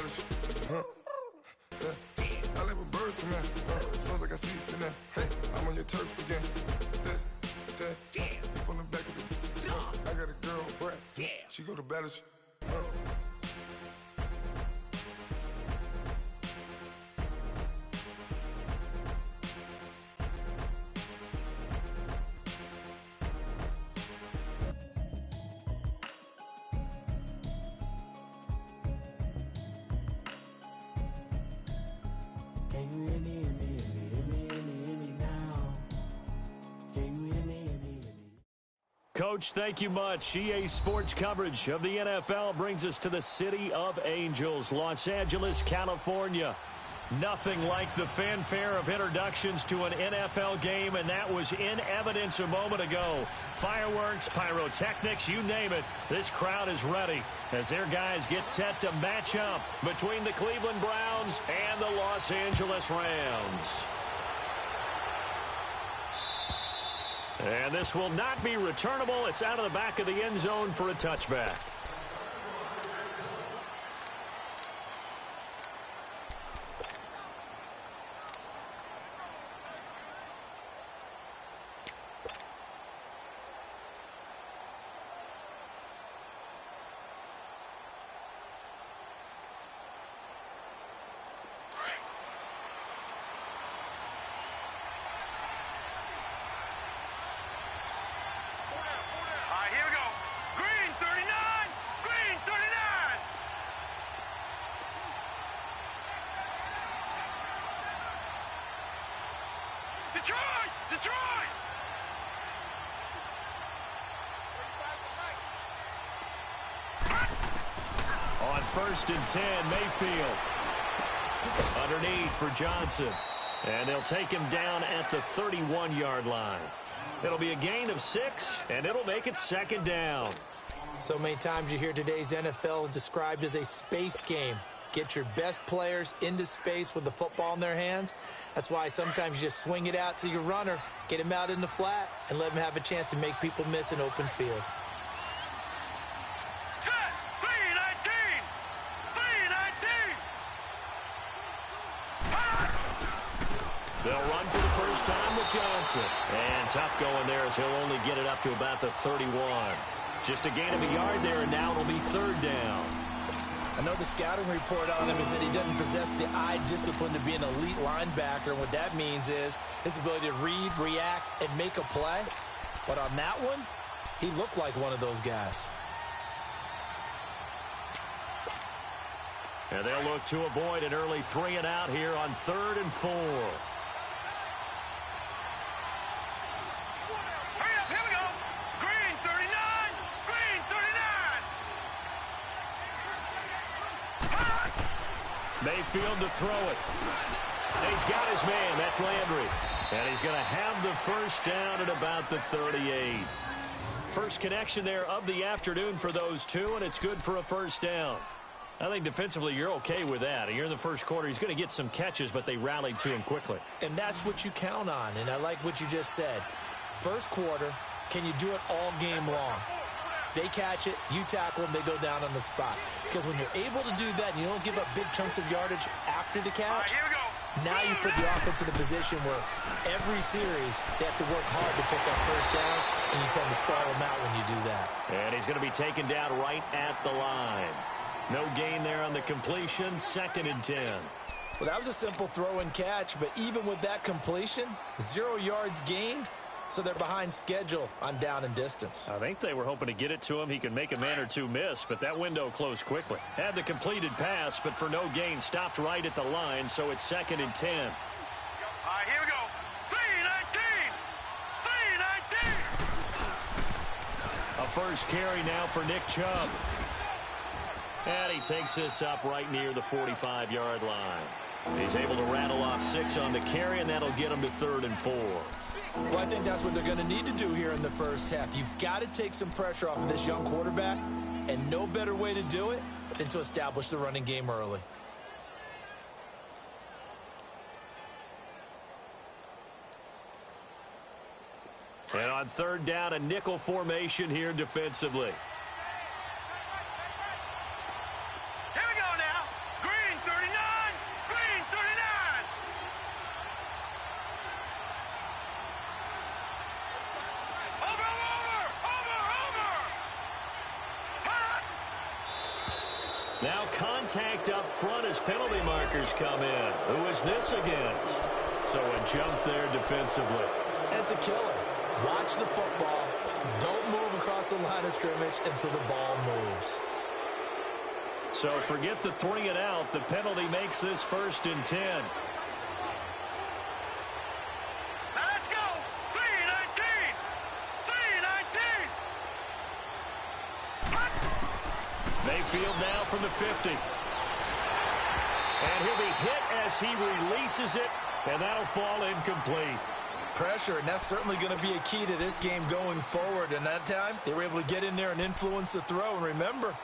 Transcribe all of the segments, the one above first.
better shit. Yeah. I live with birds come in. Sounds like I see it in there. Hey, I'm on your turf again. This, that. You from the back of the. I got a girl, Brad. She go to battle shit. Coach, thank you much. EA Sports coverage of the NFL brings us to the City of Angels, Los Angeles, California. Nothing like the fanfare of introductions to an NFL game, and that was in evidence a moment ago. Fireworks, pyrotechnics, you name it. This crowd is ready as their guys get set to match up between the Cleveland Browns and the Los Angeles Rams. And this will not be returnable. It's out of the back of the end zone for a touchback. Detroit! On 1st and 10, Mayfield. Underneath for Johnson. And they'll take him down at the 31-yard line. It'll be a gain of 6, and it'll make it 2nd down. So many times you hear today's NFL described as a space game. Get your best players into space with the football in their hands. That's why sometimes you just swing it out to your runner, get him out in the flat, and let him have a chance to make people miss an open field. Set! 3-19! 3-19! They'll run for the first time with Johnson. And tough going there as he'll only get it up to about the 31. Just a gain of a yard there, and now it'll be 3rd down. I know the scouting report on him is that he doesn't possess the eye discipline to be an elite linebacker. And what that means is his ability to read, react, and make a play. But on that one, he looked like one of those guys. And they'll look to avoid an early 3 and out here on 3rd and 4. Mayfield to throw it. He's got his man. That's Landry. And he's going to have the first down at about the 38. First connection there of the afternoon for those two, and it's good for a first down. I think defensively you're okay with that. You're in the first quarter. He's going to get some catches, but they rallied to him quickly. And that's what you count on, and I like what you just said. First quarter, can you do it all game long? They catch it, you tackle them, they go down on the spot. Because when you're able to do that and you don't give up big chunks of yardage after the catch, here we go. Now you put the offense in a position where every series they have to work hard to pick up first downs, and you tend to stall them out when you do that. And he's going to be taken down right at the line. No gain there on the completion, 2nd and 10. Well, that was a simple throw and catch, but even with that completion, 0 yards gained. So they're behind schedule on down and distance. I think they were hoping to get it to him. He could make a man or two miss, but that window closed quickly. Had the completed pass, but for no gain, stopped right at the line, so it's 2nd and 10. All right, here we go. 3-19! 3-19! A first carry now for Nick Chubb. And he takes this up right near the 45-yard line. He's able to rattle off 6 on the carry, and that'll get him to 3rd and 4. Well, I think that's what they're going to need to do here in the first half. You've got to take some pressure off of this young quarterback, and no better way to do it than to establish the running game early. And on 3rd down, a nickel formation here defensively. Here we go now. Green Now contact up front as penalty markers come in. Who is this against? So a jump there defensively. And it's a killer. Watch the football. Don't move across the line of scrimmage until the ball moves. So forget the 3 and out. The penalty makes this 1st and 10. Now let's go. 3-19. 3-19. Mayfield now from the 50. And he'll be hit as he releases it, and that'll fall incomplete. Pressure, and that's certainly going to be a key to this game going forward. And that time, they were able to get in there and influence the throw. And remember,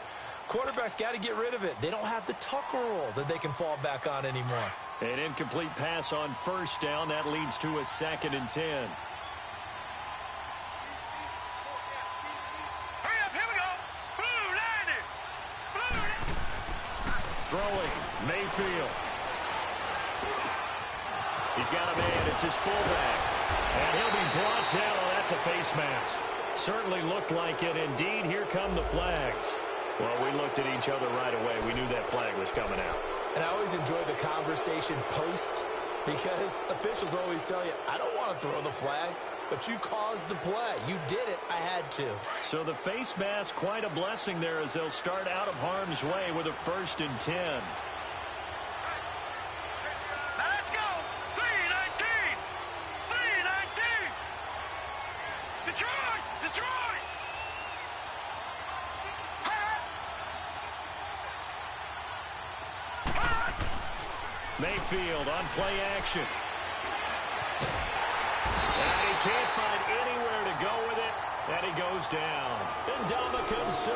quarterbacks got to get rid of it. They don't have the Tucker rule that they can fall back on anymore. An incomplete pass on 1st down. That leads to a 2nd and 10. Hurry up, here we go. Blue 90. Blue. Throwing, Mayfield. He's got a man. It's his fullback. And he'll be brought down. Oh, that's a face mask. Certainly looked like it. Indeed, here come the flags. Well, we looked at each other right away. We knew that flag was coming out. And I always enjoy the conversation post because officials always tell you, I don't want to throw the flag, but you caused the play. You did it. I had to. So the face mask, quite a blessing there as they'll start out of harm's way with a 1st and 10. Now let's go. 3-19. 3-19. Detroit. Detroit. Mayfield on play action. And he can't find anywhere to go with it. And he goes down. Ndamukong Suh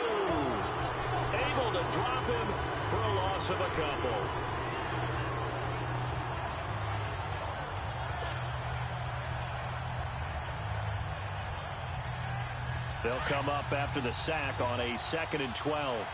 able to drop him for a loss of a couple. They'll come up after the sack on a 2nd and 12.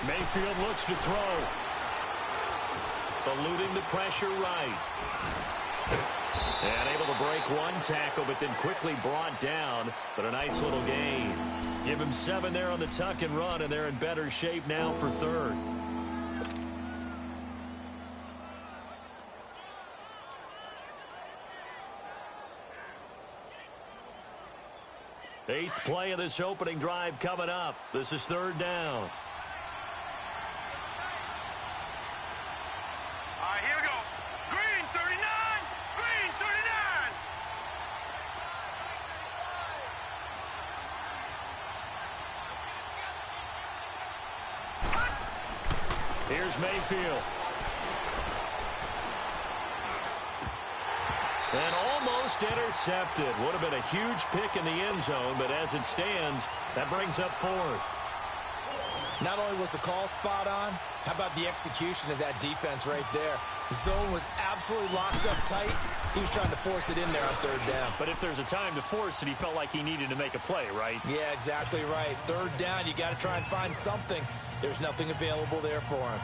Mayfield looks to throw. Eluding the pressure right. And able to break one tackle, but then quickly brought down. But a nice little gain. Give him 7 there on the tuck and run, and they're in better shape now for 3rd. Eighth play of this opening drive coming up. This is 3rd down. Here we go. Green 39. Green 39. Here's Mayfield. And almost intercepted. Would have been a huge pick in the end zone, but as it stands, that brings up 4th. Not only was the call spot on, how about the execution of that defense right there? The zone was absolutely locked up tight. He was trying to force it in there on 3rd down. But if there's a time to force it, he felt like he needed to make a play, right? Yeah, exactly right. 3rd down, you got to try and find something. There's nothing available there for him.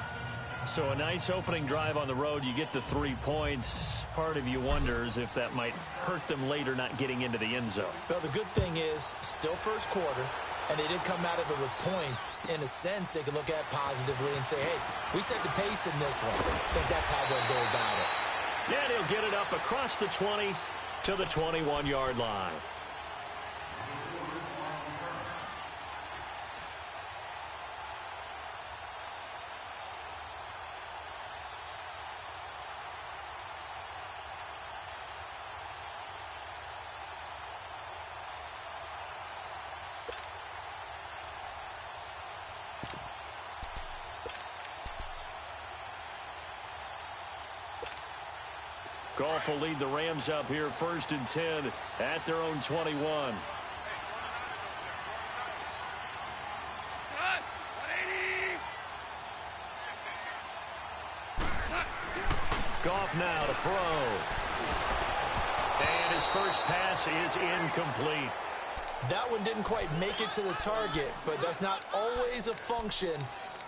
So a nice opening drive on the road. You get the 3 points. Part of you wonders if that might hurt them later not getting into the end zone. Well, the good thing is, still first quarter, and they did come out of it with points. In a sense, they could look at it positively and say, hey, we set the pace in this one. I think that's how they'll go about it. Yeah, and he'll get it up across the 20 to the 21-yard line. Goff will lead the Rams up here 1st and 10 at their own 21. Goff now to throw. And his first pass is incomplete. That one didn't quite make it to the target, but that's not always a function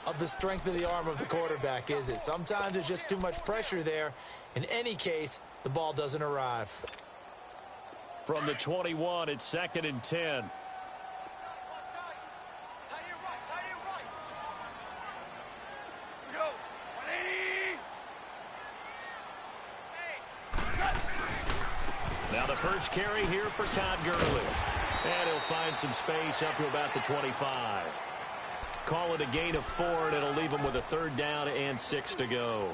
of the strength of the arm of the quarterback, is it? Sometimes there's just too much pressure there. In any case, the ball doesn't arrive. From the 21, it's 2nd and 10. Now the first carry here for Todd Gurley. And he'll find some space up to about the 25. Call it a gain of 4, and it'll leave him with a 3rd down and 6 to go.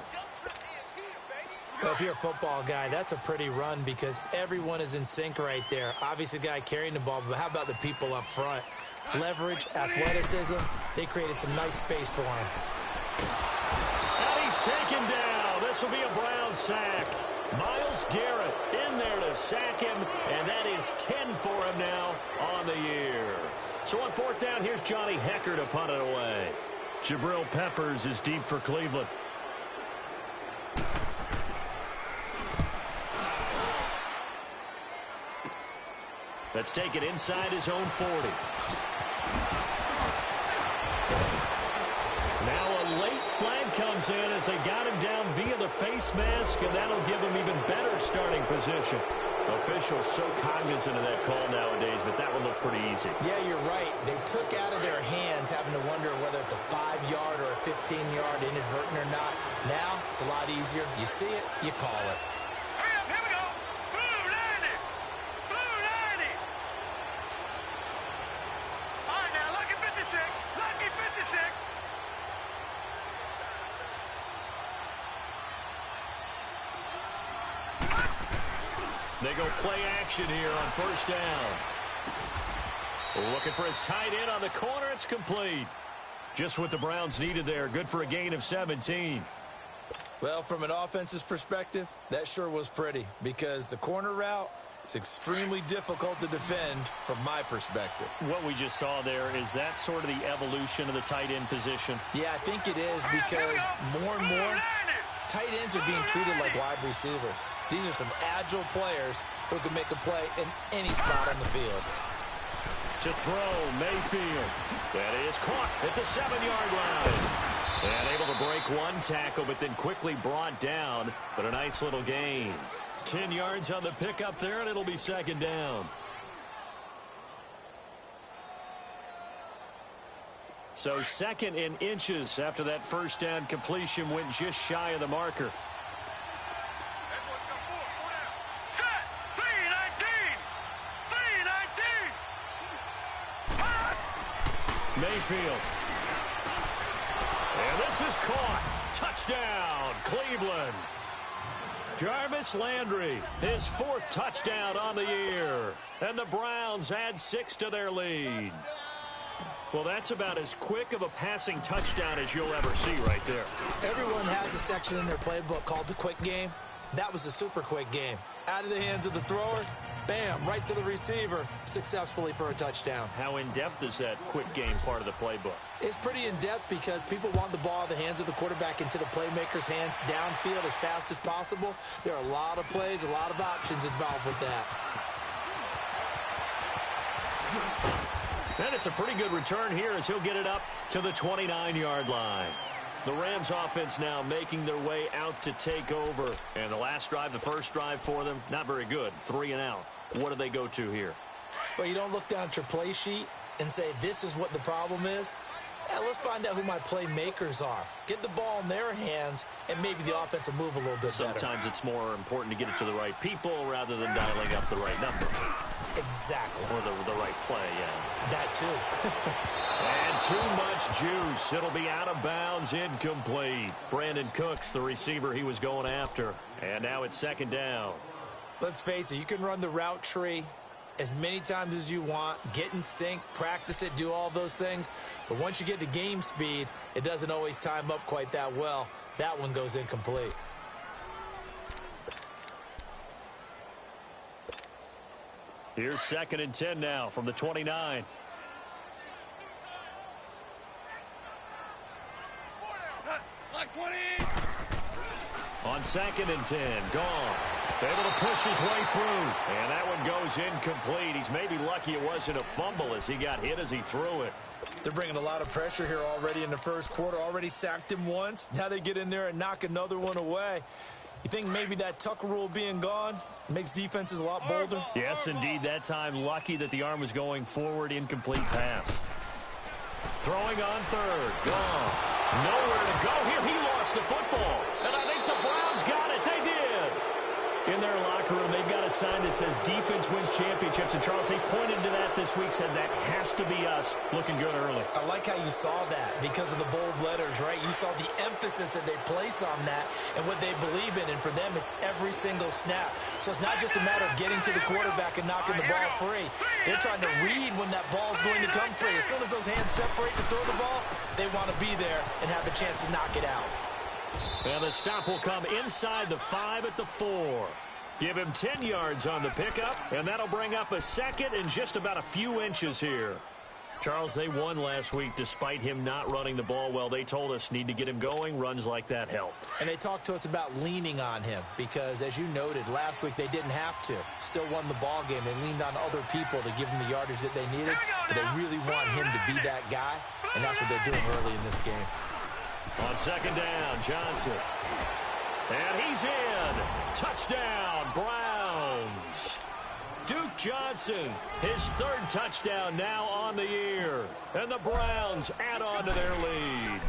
Well, if you're a football guy, that's a pretty run because everyone is in sync right there. Obviously, the guy carrying the ball, but how about the people up front? Leverage, athleticism, they created some nice space for him. And he's taken down. This will be a Brown sack. Myles Garrett in there to sack him, and that is 10 for him now on the year. So on 4th down, here's Johnny Hekker to punt it away. Jabril Peppers is deep for Cleveland. Let's take it inside his own 40. Now a late flag comes in as they got him down via the face mask, and that'll give him even better starting position. Officials so cognizant of that call nowadays, but that one looked pretty easy. Yeah, you're right. They took out of their hands having to wonder whether it's a 5-yard or a 15-yard inadvertent or not. Now, it's a lot easier. You see it, you call it. Hurry up, here we go. Blue 90. Blue 90. All right, now, lucky 56. Lucky 56. They go play action here on 1st down. Looking for his tight end on the corner. It's complete. Just what the Browns needed there. Good for a gain of 17. Well, from an offensive perspective, that sure was pretty because the corner route is extremely difficult to defend from my perspective. What we just saw there, is that sort of the evolution of the tight end position? Yeah, I think it is because more and more tight ends are being treated like wide receivers. These are some agile players who can make a play in any spot on the field. To throw, Mayfield. That is caught at the 7-yard line. And able to break one tackle, but then quickly brought down. But a nice little gain. 10 yards on the pickup there, and it'll be 2nd down. So 2nd in inches after that 1st down completion went just shy of the marker. Set. 319. 319. Mayfield. And this is caught. Touchdown, Cleveland. Jarvis Landry, his 4th touchdown on the year. And the Browns add 6 to their lead. Well, that's about as quick of a passing touchdown as you'll ever see right there. Everyone has a section in their playbook called the quick game. That was a super quick game. Out of the hands of the thrower, bam, right to the receiver, successfully for a touchdown. How in-depth is that quick game part of the playbook? It's pretty in-depth because people want the ball in the hands of the quarterback into the playmaker's hands downfield as fast as possible. There are a lot of plays, a lot of options involved with that. And it's a pretty good return here as he'll get it up to the 29-yard line. The Rams offense now making their way out to take over. And the last drive, the first drive for them, not very good. 3 and out. What do they go to here? Well, you don't look down at your play sheet and say, this is what the problem is. Yeah, let's find out who my playmakers are. Get the ball in their hands, and maybe the offense will move a little bit better. Sometimes it's more important to get it to the right people rather than dialing up the right number. Exactly. Or the right play, yeah. That too. And too much juice. It'll be out of bounds, incomplete. Brandon Cooks, the receiver he was going after. And now it's 2nd down. Let's face it, you can run the route tree as many times as you want, get in sync, practice it, do all those things. But once you get to game speed, it doesn't always time up quite that well. That one goes incomplete. Here's 2nd and 10 now from the 29. Like 20. On 2nd and 10, Goff. Able to push his way through. And that one goes incomplete. He's maybe lucky it wasn't a fumble as he got hit as he threw it. They're bringing a lot of pressure here already in the first quarter. Already sacked him once. Now they get in there and knock another one away. You think maybe that Tucker rule being gone makes defenses a lot bolder? Yes, indeed. That time, lucky that the arm was going forward. Incomplete pass. Throwing on third. Gone. Nowhere to go here. He lost the football. And I think the Browns got it. They did. In their locker room, they've got a sign that says defense wins championships. And, Charles, they pointed to that this week, said that has to be us. Looking good early. I like how you saw that because of the bold letters, right? You saw the emphasis that they place on that and what they believe in. And for them, it's every single snap. So it's not just a matter of getting to the quarterback and knocking the ball free. They're trying to read when that ball is going to come free. As soon as those hands separate to throw the ball, they want to be there and have the chance to knock it out. And the stop will come inside the 5 at the 4. Give him 10 yards on the pickup, and that'll bring up a second in just about a few inches here. Charles, they won last week despite him not running the ball well. They told us need to get him going. Runs like that help. And they talked to us about leaning on him because, as you noted, last week they didn't have to. Still won the ball game. They leaned on other people to give him the yardage that they needed, but they really want him to be that guy, and that's what they're doing early in this game. On second down, Johnson. And he's in. Touchdown, Browns. Duke Johnson, his third touchdown now on the year. And the Browns add on to their lead.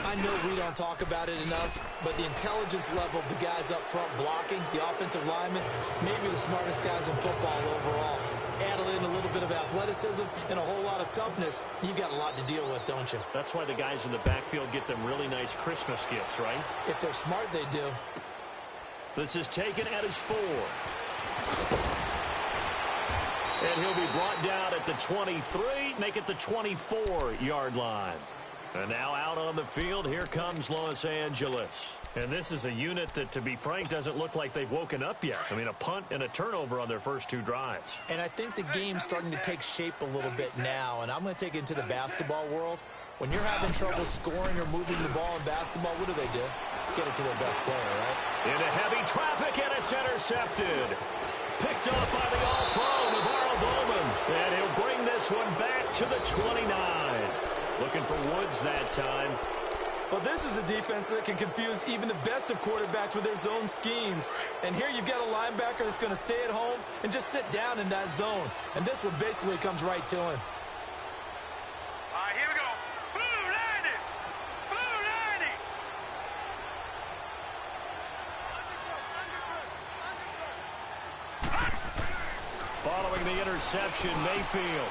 I know we don't talk about it enough, but the intelligence level of the guys up front blocking, the offensive linemen, maybe the smartest guys in football overall. Add in a little bit of athleticism and a whole lot of toughness, you've got a lot to deal with, don't you? That's why the guys in the backfield get them really nice Christmas gifts, right? If they're smart, they do. This is taken at his 4. And he'll be brought down at the 23, make it the 24-yard line. And now out on the field, here comes Los Angeles. And this is a unit that, to be frank, doesn't look like they've woken up yet. I mean, a punt and a turnover on their first 2 drives. And I think the game's starting to take shape a little bit now, and I'm going to take it into the basketball world. When you're having trouble scoring or moving the ball in basketball, what do? Get it to their best player, right? Into heavy traffic, and it's intercepted. Picked up by the All-Pro, Navarro Bowman. And he'll bring this one back to the 29. Looking for Woods that time. Well, this is a defense that can confuse even the best of quarterbacks with their zone schemes. And here you've got a linebacker that's going to stay at home and just sit down in that zone. And this one basically comes right to him. All right, here we go. Blue 90. Blue 90. Following the interception, Mayfield.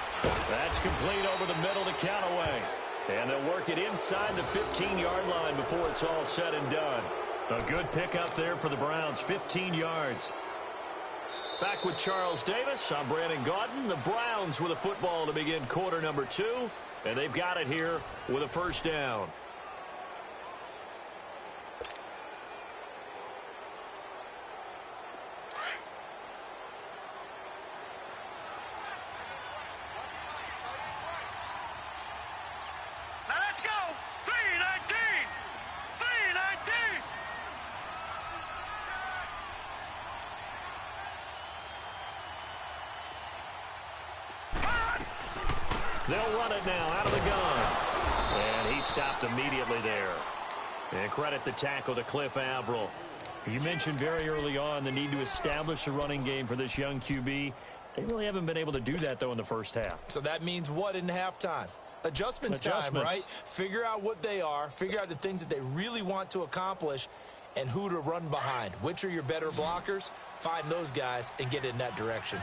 That's complete over the middle to Callaway. And they'll work it inside the 15-yard line before it's all said and done. A good pickup there for the Browns, 15 yards. Back with Charles Davis, I'm Brandon Gaudin. The Browns with a football to begin quarter number 2. And they've got it here with a first down. They'll run it now out of the gun. And he stopped immediately there. And credit the tackle to Cliff Avril. You mentioned very early on the need to establish a running game for this young QB. They really haven't been able to do that, though, in the first half. So that means what in halftime? Adjustments time, right? Figure out what they are. Figure out the things that they really want to accomplish and who to run behind. Which are your better blockers? Find those guys and get in that direction.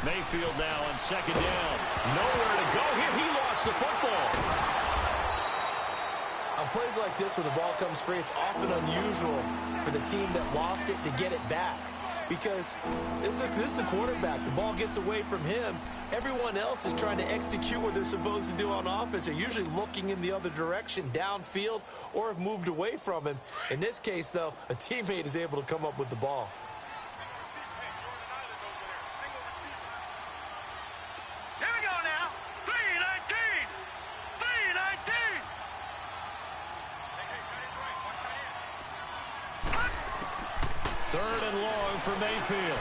Mayfield now on second down. Nowhere to go here. He lost the football. On plays like this where the ball comes free, it's often unusual for the team that lost it to get it back. Because this is a quarterback. The ball gets away from him. Everyone else is trying to execute what they're supposed to do on offense. They're usually looking in the other direction, downfield, or have moved away from him. In this case, though, a teammate is able to come up with the ball. Here we go now. 3 for Mayfield.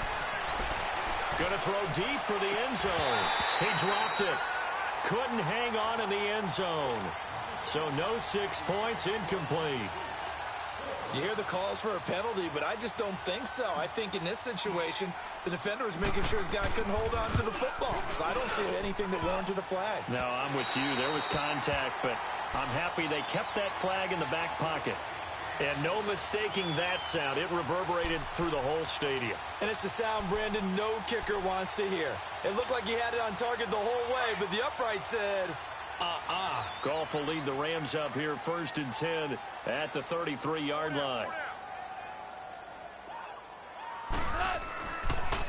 Going to throw deep for the end zone. He dropped it. Couldn't hang on in the end zone. So no 6 points, incomplete. You hear the calls for a penalty, but I just don't think so. I think in this situation, the defender was making sure his guy couldn't hold on to the football. So I don't see anything that warranted a flag. No, I'm with you. There was contact, but I'm happy they kept that flag in the back pocket. And no mistaking that sound. It reverberated through the whole stadium. And it's the sound, Brandon, no kicker wants to hear. It looked like he had it on target the whole way, but the upright said, Goff will lead the Rams up here 1st and 10 at the 33-yard line.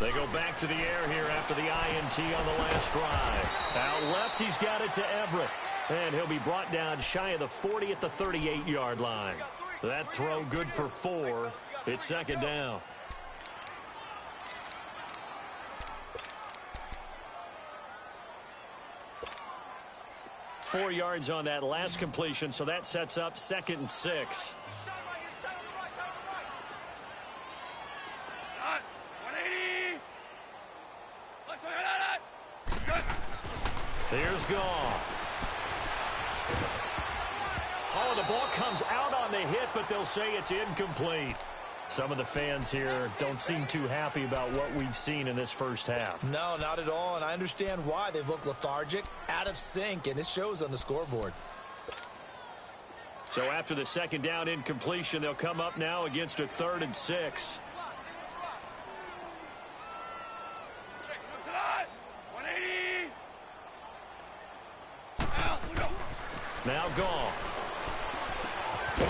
They go back to the air here after the INT on the last drive. Out left, he's got it to Everett. And he'll be brought down shy of the 40 at the 38-yard line. That throw good for 4. It's 2nd down. Four yards on that last completion, so that sets up 2nd and 6. Here's Goff. Oh, the ball comes out on the hit, but they'll say it's incomplete. Some of the fans here don't seem too happy about what we've seen in this first half. No, not at all, and I understand why. They've looked lethargic, out of sync, and it shows on the scoreboard. So after the 2nd down incompletion, they'll come up now against a 3rd and 6. Now Goff.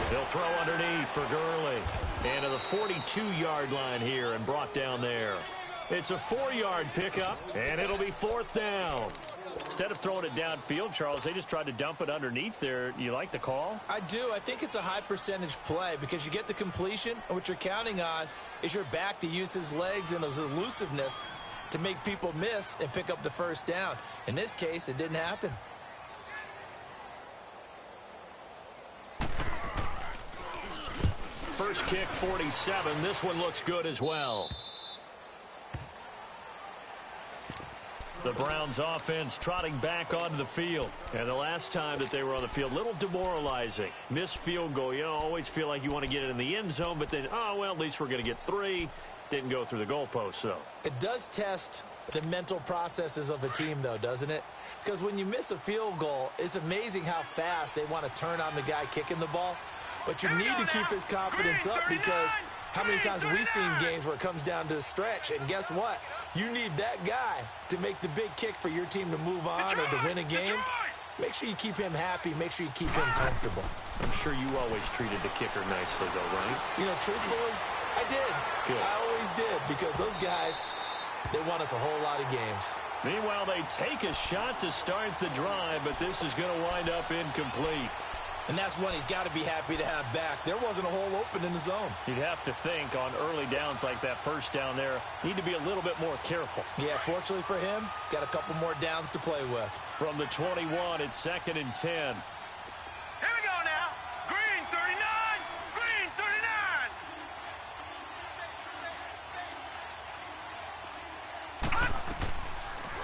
They'll throw underneath for Gurley. And to the 42-yard line here and brought down there. It's a 4-yard pickup, and it'll be 4th down. Instead of throwing it downfield, Charles, they just tried to dump it underneath there. You like the call? I do. I think it's a high-percentage play because you get the completion, and what you're counting on is your back to use his legs and his elusiveness to make people miss and pick up the 1st down. In this case, it didn't happen. First kick, 47. This one looks good as well. The Browns offense trotting back onto the field. And the last time that they were on the field, a little demoralizing. Missed field goal. You know, always feel like you want to get it in the end zone, but then, oh, well, at least we're going to get 3. Didn't go through the goalpost, though. It does test the mental processes of a team, though, doesn't it? Because when you miss a field goal, it's amazing how fast they want to turn on the guy kicking the ball. But you need to keep his confidence up because how many times have we seen games where it comes down to the stretch? And guess what? You need that guy to make the big kick for your team to move on or to win a game. Make sure you keep him happy. Make sure you keep him comfortable. I'm sure you always treated the kicker nicely, though, right? You know, truthfully, I did. Good. I always did because those guys, they won us a whole lot of games. Meanwhile, they take a shot to start the drive, but this is going to wind up incomplete. And that's one he's got to be happy to have back. There wasn't a hole open in the zone. You'd have to think on early downs like that 1st down there, need to be a little bit more careful. Yeah, fortunately for him, got a couple more downs to play with. From the 21, it's 2nd and 10. Here we go now. Green 39. Green 39.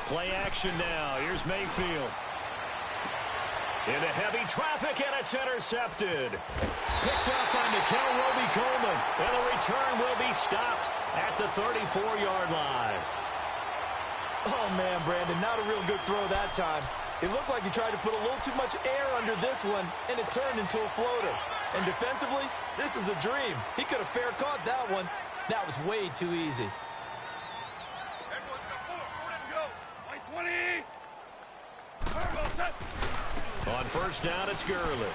Play action now. Here's Mayfield. Into heavy traffic, and it's intercepted. Picked up by Nikel Roby-Coleman, and the return will be stopped at the 34-yard line. Oh, man, Brandon, not a real good throw that time. It looked like he tried to put a little too much air under this one, and it turned into a floater. And defensively, this is a dream. He could have fair caught that one. That was way too easy. On 1st down, it's Gurley.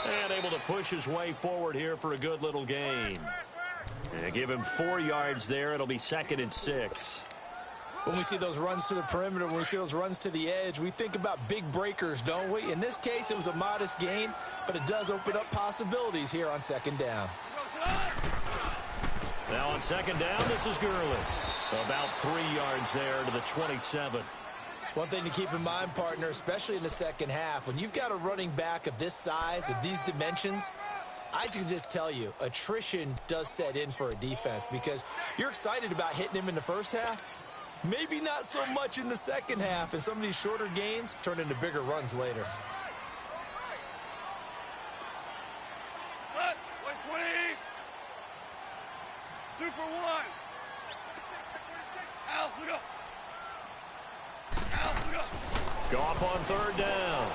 And able to push his way forward here for a good little gain. And give him 4 yards there. It'll be 2nd and 6. When we see those runs to the perimeter, when we see those runs to the edge, we think about big breakers, don't we? In this case, it was a modest gain, but it does open up possibilities here on 2nd down. Now on 2nd down, this is Gurley. About 3 yards there to the 27. One thing to keep in mind, partner, especially in the second half, when you've got a running back of this size, of these dimensions, I can just tell you, attrition does set in for a defense because you're excited about hitting him in the first half. Maybe not so much in the second half, and some of these shorter gains turn into bigger runs later. Cut. 120. Super one. Al, look up. Al, look up. Goff on third down.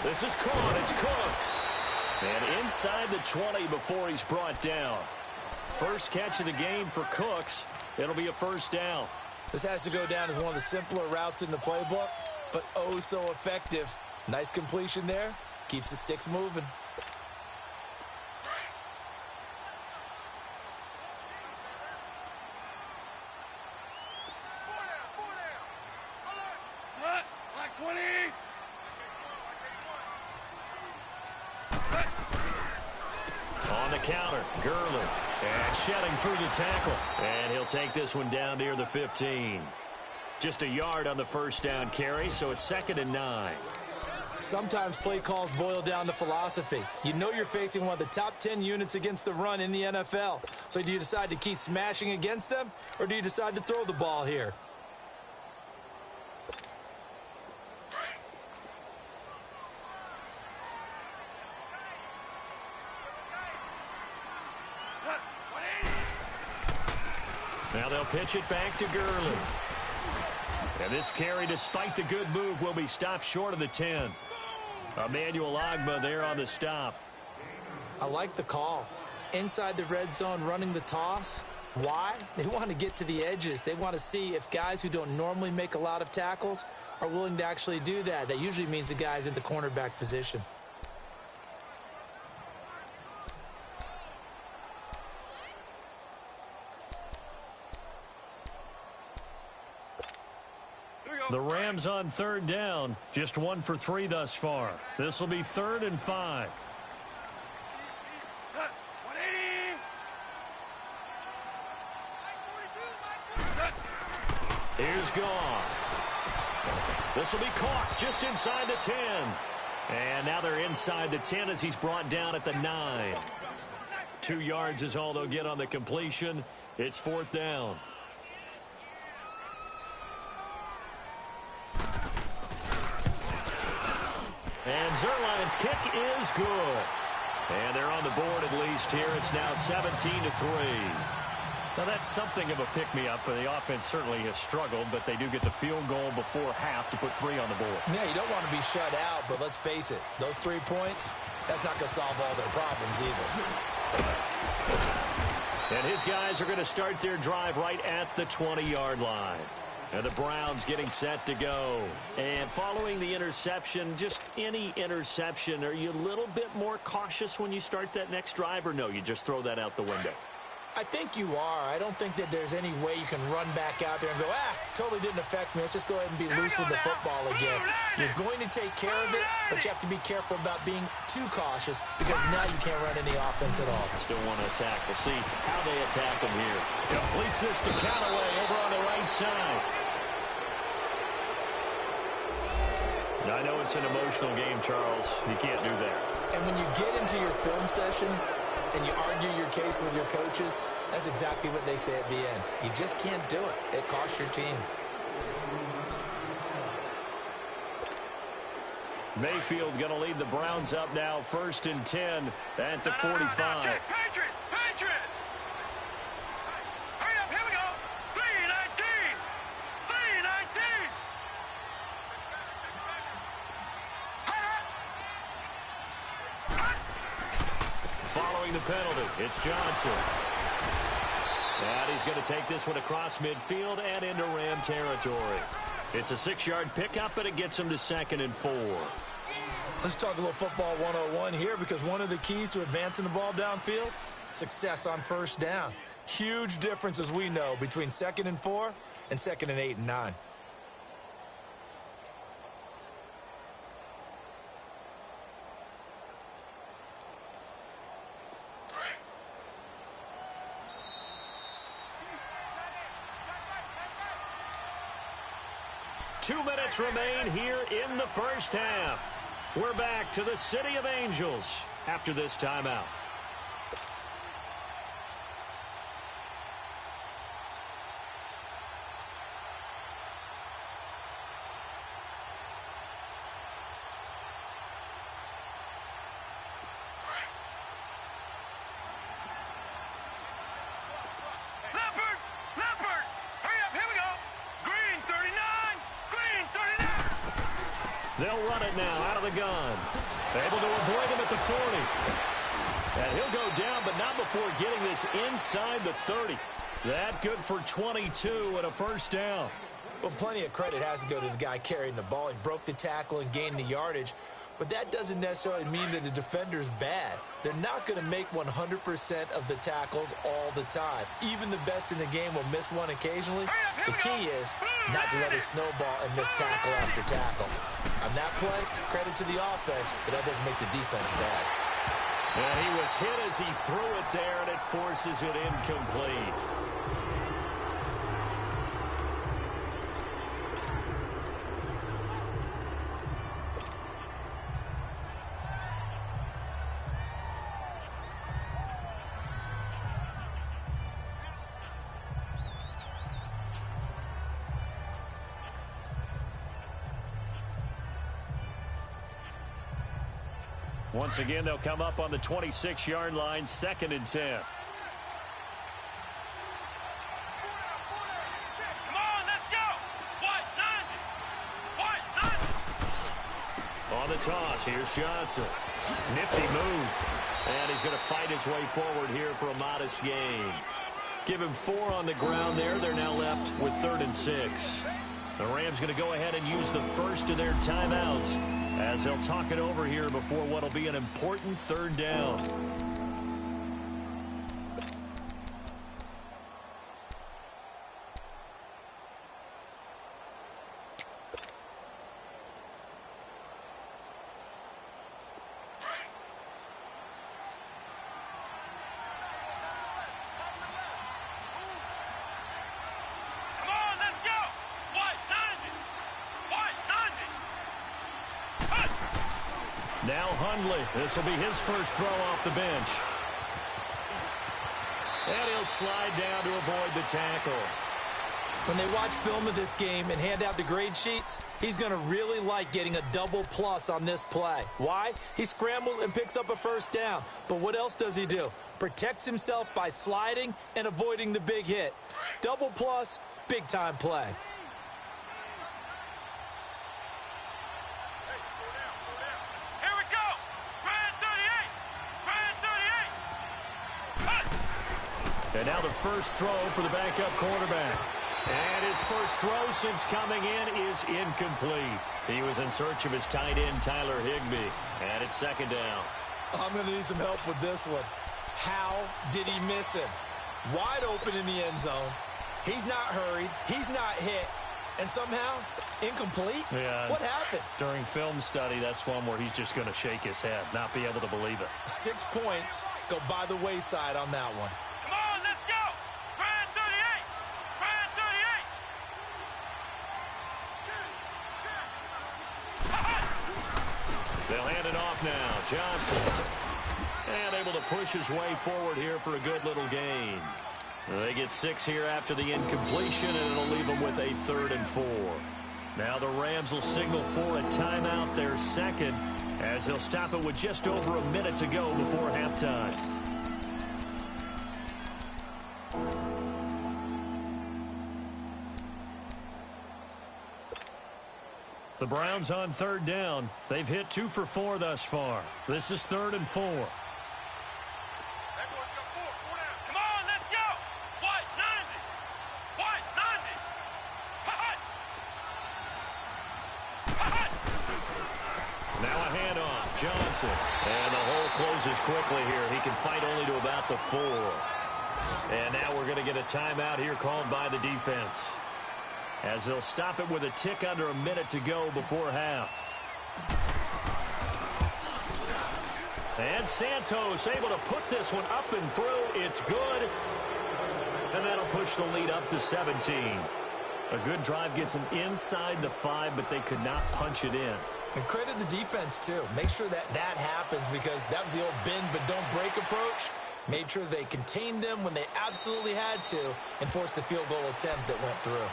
This is caught. It's Cooks. And inside the 20 before he's brought down. First catch of the game for Cooks. It'll be a first down. This has to go down as one of the simpler routes in the playbook, but oh so effective. Nice completion there. Keeps the sticks moving. Cut. Black 20. On the counter, Gurley. And shedding through the tackle. And he'll take this one down near the 15. Just a yard on the first down carry, so it's 2nd and 9. Sometimes play calls boil down to philosophy. You know you're facing one of the top 10 units against the run in the NFL. So do you decide to keep smashing against them, or do you decide to throw the ball here? Now they'll pitch it back to Gurley. And this carry, despite the good move, will be stopped short of the 10. Emmanuel Ogbah there on the stop. I like the call. Inside the red zone, running the toss. Why? They want to get to the edges. They want to see if guys who don't normally make a lot of tackles are willing to actually do that. That usually means the guy's in the cornerback position. The Rams on third down, just 1 for 3 thus far. This will be 3rd and 5. 180. Here's Goff. This will be caught just inside the 10. And now they're inside the 10 as he's brought down at the 9. 2 yards is all they'll get on the completion. It's 4th down. And Zuerlein's kick is good. And they're on the board at least here. It's now 17-3. Now that's something of a pick-me-up. The offense certainly has struggled, but they do get the field goal before half to put 3 on the board. Yeah, you don't want to be shut out, but let's face it. Those 3 points, that's not going to solve all their problems either. And his guys are going to start their drive right at the 20-yard line. And the Browns getting set to go. And following the interception, just any interception, are you a little bit more cautious when you start that next drive, or no, you just throw that out the window? I think you are. I don't think that there's any way you can run back out there and go, totally didn't affect me. Let's just go ahead and be loose with the football again. You're going to take care of it, but you have to be careful about being too cautious because now you can't run any offense at all. Still want to attack. We'll see how they attack him here. Completes this to Callaway over on the right side. I know it's an emotional game, Charles. You can't do that. And when you get into your film sessions and you argue your case with your coaches, that's exactly what they say at the end. You just can't do it. It costs your team. Mayfield going to lead the Browns up now, 1st and 10 at the 45. Patriot! Patriot! Hurry up, here we go! 3:19! 3:19! Following the penalty, it's Johnson. And he's going to take this one across midfield and into Ram territory. It's a 6-yard pickup, and it gets him to 2nd and 4. Let's talk a little football 101 here, because one of the keys to advancing the ball downfield, success on first down. Huge difference, as we know, between 2nd and 4 and 2nd and 8 and 9. Two minutes remain here in the first half. We're back to the City of Angels. after this timeout. They'll run it now out of the gun. Able to avoid him at the 40. And he'll go down, but not before getting this inside the 30. That good for 22 and a first down. Well, plenty of credit has to go to the guy carrying the ball. He broke the tackle and gained the yardage. But that doesn't necessarily mean that the defender's bad. They're not going to make 100% of the tackles all the time. Even the best in the game will miss one occasionally. The key is not to let it snowball and miss tackle after tackle. On that play, credit to the offense, but that doesn't make the defense bad. And he was hit as he threw it there, and it forces it incomplete. Once again, they'll come up on the 26-yard line, 2nd and 10. Come on, let's go. White 90. On the toss, here's Johnson. Nifty move. And he's going to fight his way forward here for a modest gain. Give him 4 on the ground there. They're now left with 3rd and 6. The Rams going to go ahead and use the first of their timeouts as they'll talk it over here before what will be an important 3rd down. Now Hundley. This will be his first throw off the bench. And he'll slide down to avoid the tackle. When they watch film of this game and hand out the grade sheets, he's going to really like getting a double plus on this play. Why? He scrambles and picks up a first down. But what else does he do? Protects himself by sliding and avoiding the big hit. Double plus, big-time play. And now the first throw for the backup quarterback. And his first throw since coming in is incomplete. He was in search of his tight end, Tyler Higbee. And it's 2nd down. I'm going to need some help with this one. How did he miss him? Wide open in the end zone. He's not hurried. He's not hit. And somehow, incomplete? Yeah. What happened? During film study, that's one where he's just going to shake his head, not be able to believe it. 6 points go by the wayside on that one. Come on, let's go. Brand 38. Brand 38. They'll hand it off now. Johnson. And able to push his way forward here for a good little gain. They get 6 here after the incompletion, and it'll leave them with a 3rd and 4. Now the Rams will signal for a timeout, their 2nd, as they'll stop it with just over a minute to go before halftime. The Browns on 3rd down. They've hit 2 for 4 thus far. This is 3rd and 4. Come on, let's go. White 90. White 90. Now a handoff. Johnson. And the hole closes quickly here. He can fight only to about the 4. And now we're going to get a timeout here called by the defense, as they'll stop it with a tick under a minute to go before half. And Santos able to put this one up and through. It's good. And that'll push the lead up to 17. A good drive gets them inside the 5, but they could not punch it in. And credit the defense, too. Make sure that happens, because that was the old bend but don't break approach. Made sure they contained them when they absolutely had to and forced the field goal attempt that went through.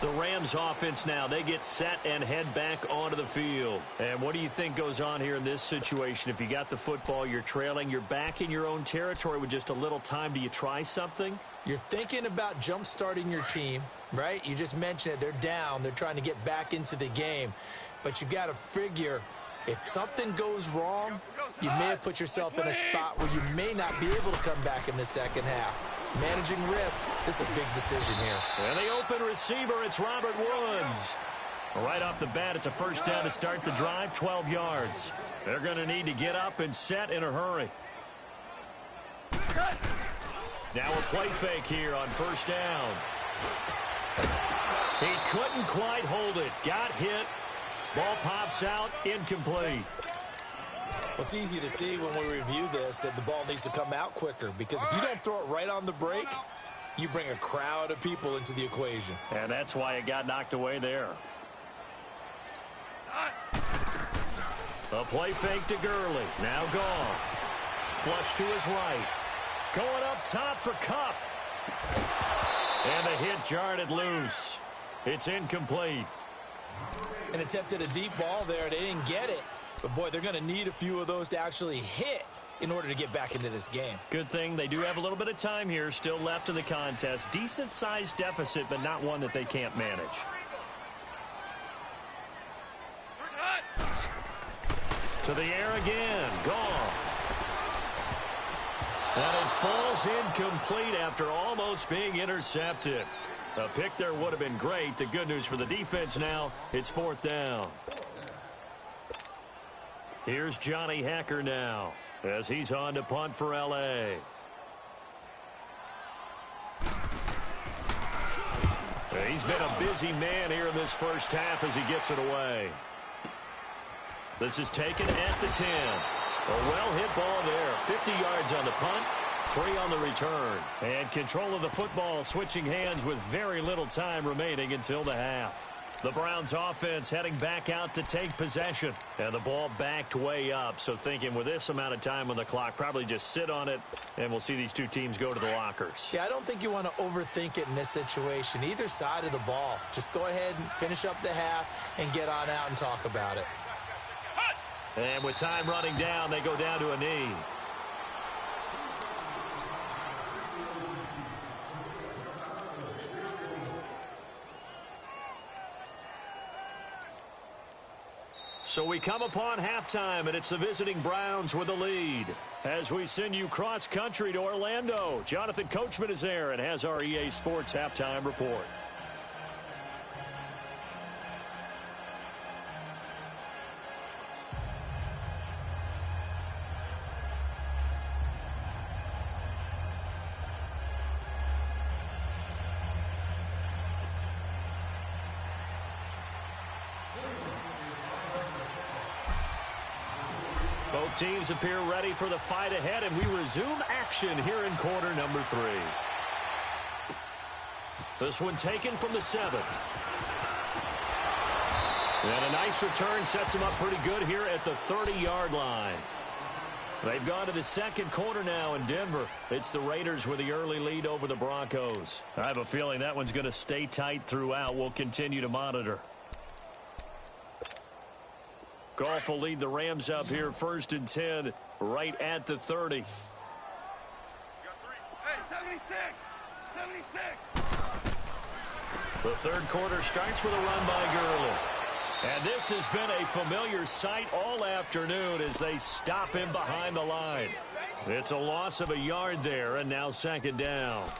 The Rams offense now, they get set and head back onto the field. And what do you think goes on here in this situation? If you got the football, you're trailing, you're back in your own territory with just a little time. Do you try something? You're thinking about jump-starting your team, right? You just mentioned it. They're down. They're trying to get back into the game. But you got to figure, if something goes wrong, you may have put yourself in a spot where you may not be able to come back in the second half. Managing risk, this is a big decision here. And the open receiver, it's Robert Woods. Right off the bat, it's a first down to start the drive, 12 yards. They're going to need to get up and set in a hurry. Now a play fake here on first down. He couldn't quite hold it. Got hit. Ball pops out, incomplete. Well, it's easy to see when we review this that the ball needs to come out quicker, because if you don't throw it right on the break, you bring a crowd of people into the equation. And that's why it got knocked away there. A play fake to Gurley. Now gone. Flush to his right. Going up top for Kupp. And the hit jarred it loose. It's incomplete. And attempted a deep ball there. They didn't get it. But, boy, they're going to need a few of those to actually hit in order to get back into this game. Good thing they do have a little bit of time here still left in the contest. Decent-sized deficit, but not one that they can't manage. To the air again. Goff. And it falls incomplete after almost being intercepted. A pick there would have been great. The good news for the defense now, it's fourth down. Here's Johnny Hacker now as he's on to punt for L.A. He's been a busy man here in this first half as he gets it away. This is taken at the 10. A well-hit ball there. 50 yards on the punt, 3 on the return. And control of the football switching hands with very little time remaining until the half. The Browns offense heading back out to take possession. And the ball backed way up. So thinking with this amount of time on the clock, probably just sit on it, and we'll see these two teams go to the lockers. Yeah, I don't think you want to overthink it in this situation. Either side of the ball. Just go ahead and finish up the half and get on out and talk about it. And with time running down, they go down to a knee. So we come upon halftime, and it's the visiting Browns with the lead. As we send you cross-country to Orlando, Jonathan Coachman is there and has our EA Sports halftime report. Both teams appear ready for the fight ahead, and we resume action here in quarter number 3. This one taken from the 7th. And a nice return sets them up pretty good here at the 30-yard line. They've gone to the second quarter now in Denver. It's the Raiders with the early lead over the Broncos. I have a feeling that one's going to stay tight throughout. We'll continue to monitor. Goff will lead the Rams up here, 1st and 10, right at the 30. Hey, 76! 76! The third quarter starts with a run by Gurley. And this has been a familiar sight all afternoon as they stop him behind the line. It's a loss of a yard there, and now second down.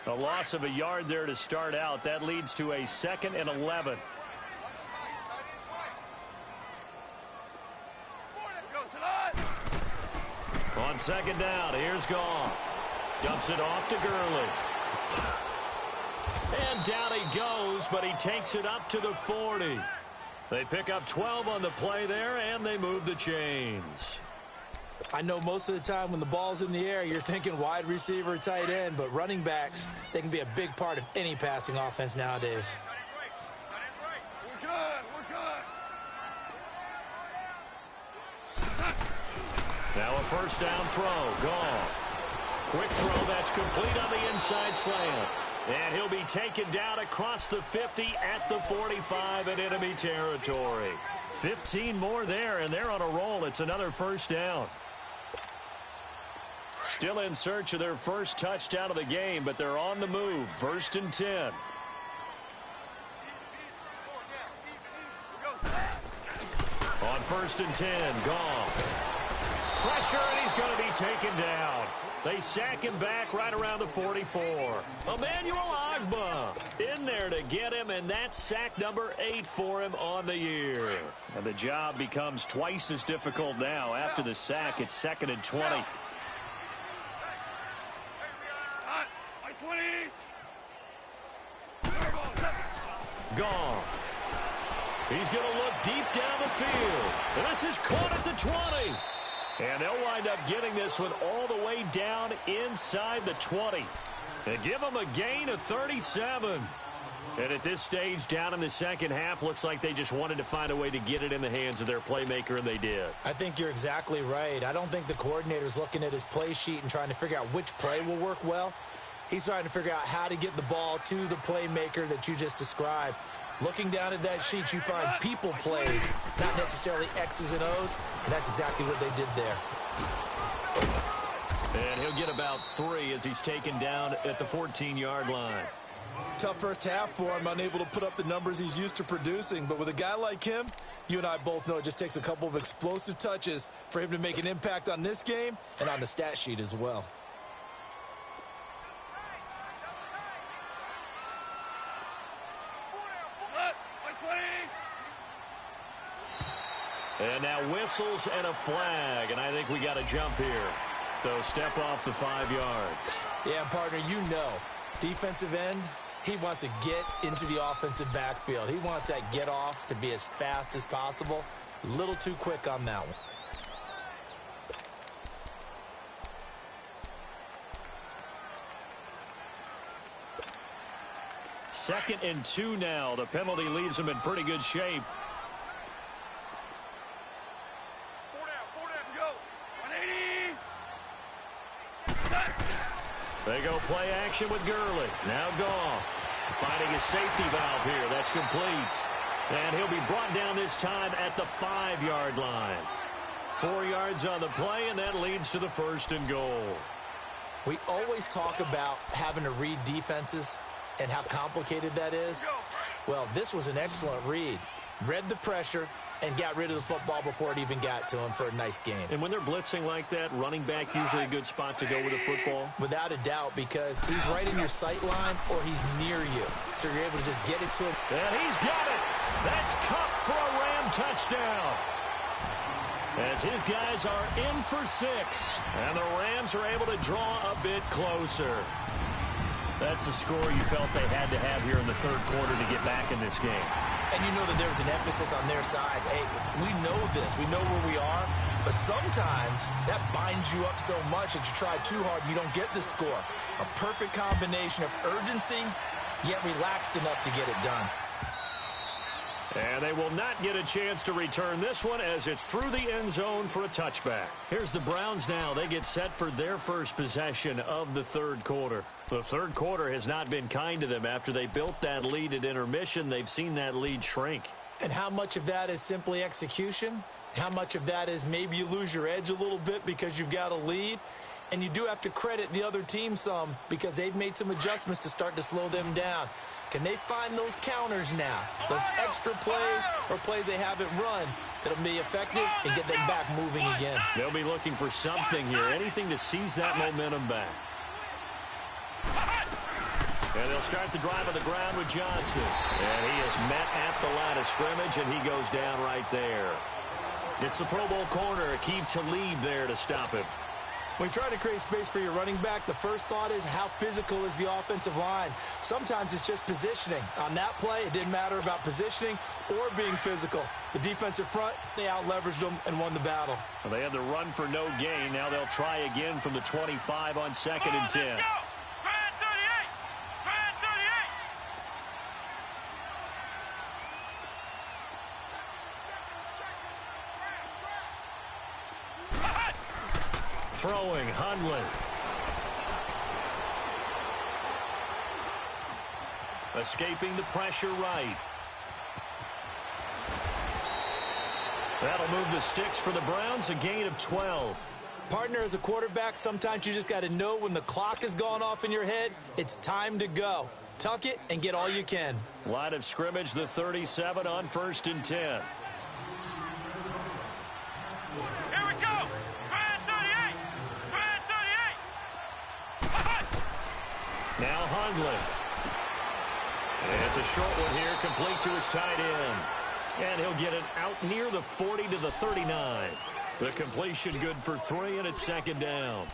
A loss of a yard there to start out. That leads to a 2nd and 11. On second down, here's Goff. Dumps it off to Gurley. And down he goes, but he takes it up to the 40. They pick up 12 on the play there, and they move the chains. I know most of the time when the ball's in the air, you're thinking wide receiver, tight end, but running backs, they can be a big part of any passing offense nowadays. We're good. Now a first down throw. Gone. Quick throw that's complete on the inside slant. And he'll be taken down across the 50 at the 45 in enemy territory. 15 more there, and they're on a roll. It's another first down. Still in search of their first touchdown of the game, but they're on the move. First and 10. On first and 10, gone. Pressure, and he's going to be taken down. They sack him back right around the 44. Emmanuel Ogbah in there to get him, and that's sack number 8 for him on the year. And the job becomes twice as difficult now. After the sack, it's 2nd and 20. Gone. He's going to look deep down the field. And this is caught at the 20. And they'll wind up getting this one all the way down inside the 20. And give them a gain of 37. And at this stage, down in the second half, looks like they just wanted to find a way to get it in the hands of their playmaker, and they did. I think you're exactly right. I don't think the coordinator's looking at his play sheet and trying to figure out which play will work well. He's trying to figure out how to get the ball to the playmaker that you just described. Looking down at that sheet, you find people plays, not necessarily X's and O's, and that's exactly what they did there. And he'll get about 3 as he's taken down at the 14-yard line. Tough first half for him, unable to put up the numbers he's used to producing. But with a guy like him, you and I both know it just takes a couple of explosive touches for him to make an impact on this game and on the stat sheet as well. And now whistles and a flag, and I think we got a jump here. So step off the 5 yards. Yeah, partner, you know, defensive end, he wants to get into the offensive backfield. He wants that get off to be as fast as possible. A little too quick on that one. Second and 2 now. The penalty leaves them in pretty good shape. They go play action with Gurley. Now Goff finding a safety valve here. That's complete. And he'll be brought down this time at the 5-yard line. 4 yards on the play, and that leads to the 1st and goal. We always talk about having to read defenses and how complicated that is. Well, this was an excellent read. Read the pressure and got rid of the football before it even got to him for a nice game. And when they're blitzing like that, running back usually a good spot to go with the football? Without a doubt, because he's right in your sight line or he's near you. So you're able to just get it to him. And he's got it. That's Kupp for a Ram touchdown. As his guys are in for 6. And the Rams are able to draw a bit closer. That's a score you felt they had to have here in the 3rd quarter to get back in this game. And you know that there was an emphasis on their side. Hey, we know this. We know where we are. But sometimes that binds you up so much that you try too hard, you don't get the score. A perfect combination of urgency, yet relaxed enough to get it done. And they will not get a chance to return this one as it's through the end zone for a touchback. Here's the Browns now. They get set for their first possession of the 3rd quarter. The 3rd quarter has not been kind to them. After they built that lead at intermission, they've seen that lead shrink. And how much of that is simply execution? How much of that is maybe you lose your edge a little bit because you've got a lead? And you do have to credit the other team some because they've made some adjustments to start to slow them down. Can they find those counters now, those extra plays or plays they haven't run that'll be effective and get them back moving again? They'll be looking for something here, anything to seize that momentum back. And they'll start the drive on the ground with Johnson. And he is met at the line of scrimmage, and he goes down right there. It's the Pro Bowl corner, Aqib Talib there to stop him. When you're trying to create space for your running back, the first thought is how physical is the offensive line. Sometimes it's just positioning. On that play, it didn't matter about positioning or being physical. The defensive front, they out-leveraged them and won the battle. Well, they had the run for no gain. Now they'll try again from the 25 on 2nd and 10. Throwing, Hundley. Escaping the pressure right. That'll move the sticks for the Browns, a gain of 12. Partner, as a quarterback, sometimes you just got to know when the clock has gone off in your head, it's time to go. Tuck it and get all you can. Line of scrimmage, the 37 on 1st and 10. Now Hundley. It's a short one here, complete to his tight end. And he'll get it out near the 40 to the 39. The completion good for 3, and it's 2nd down.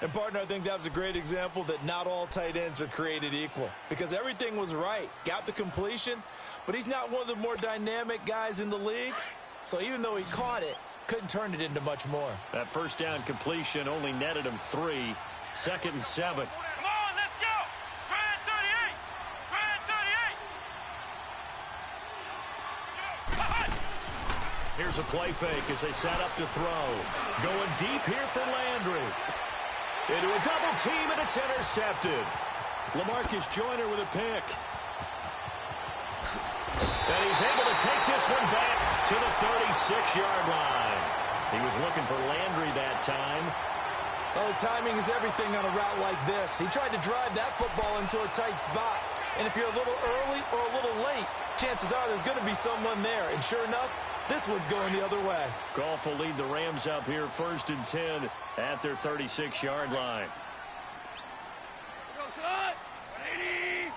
And, partner, I think that was a great example that not all tight ends are created equal. Because everything was right. Got the completion, but he's not one of the more dynamic guys in the league. So even though he caught it, couldn't turn it into much more. That first down completion only netted him 3. 2nd and 7. Here's a play fake as they set up to throw. Going deep here for Landry. Into a double team, and it's intercepted. LaMarcus Joyner with a pick. And he's able to take this one back to the 36-yard line. He was looking for Landry that time. Oh, timing is everything on a route like this. He tried to drive that football into a tight spot. And if you're a little early or a little late, chances are there's going to be someone there. And sure enough, this one's going the other way. Goff will lead the Rams up here 1st and 10 at their 36-yard line. Go, son! 180!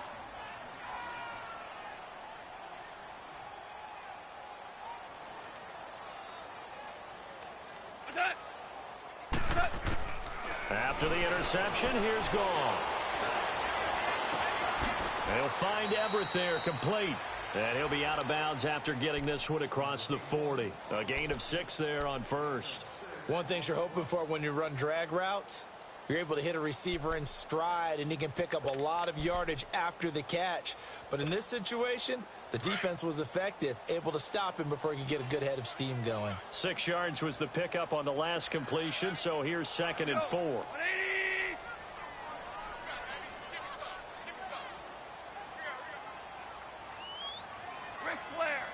After the interception, here's Goff. They'll find Everett there, complete. And he'll be out of bounds after getting this one across the 40. A gain of 6 there on 1st. One thing you're hoping for when you run drag routes, you're able to hit a receiver in stride, and he can pick up a lot of yardage after the catch. But in this situation, the defense was effective, able to stop him before he could get a good head of steam going. 6 yards was the pickup on the last completion, so here's 2nd and 4. 180! Ric Flair!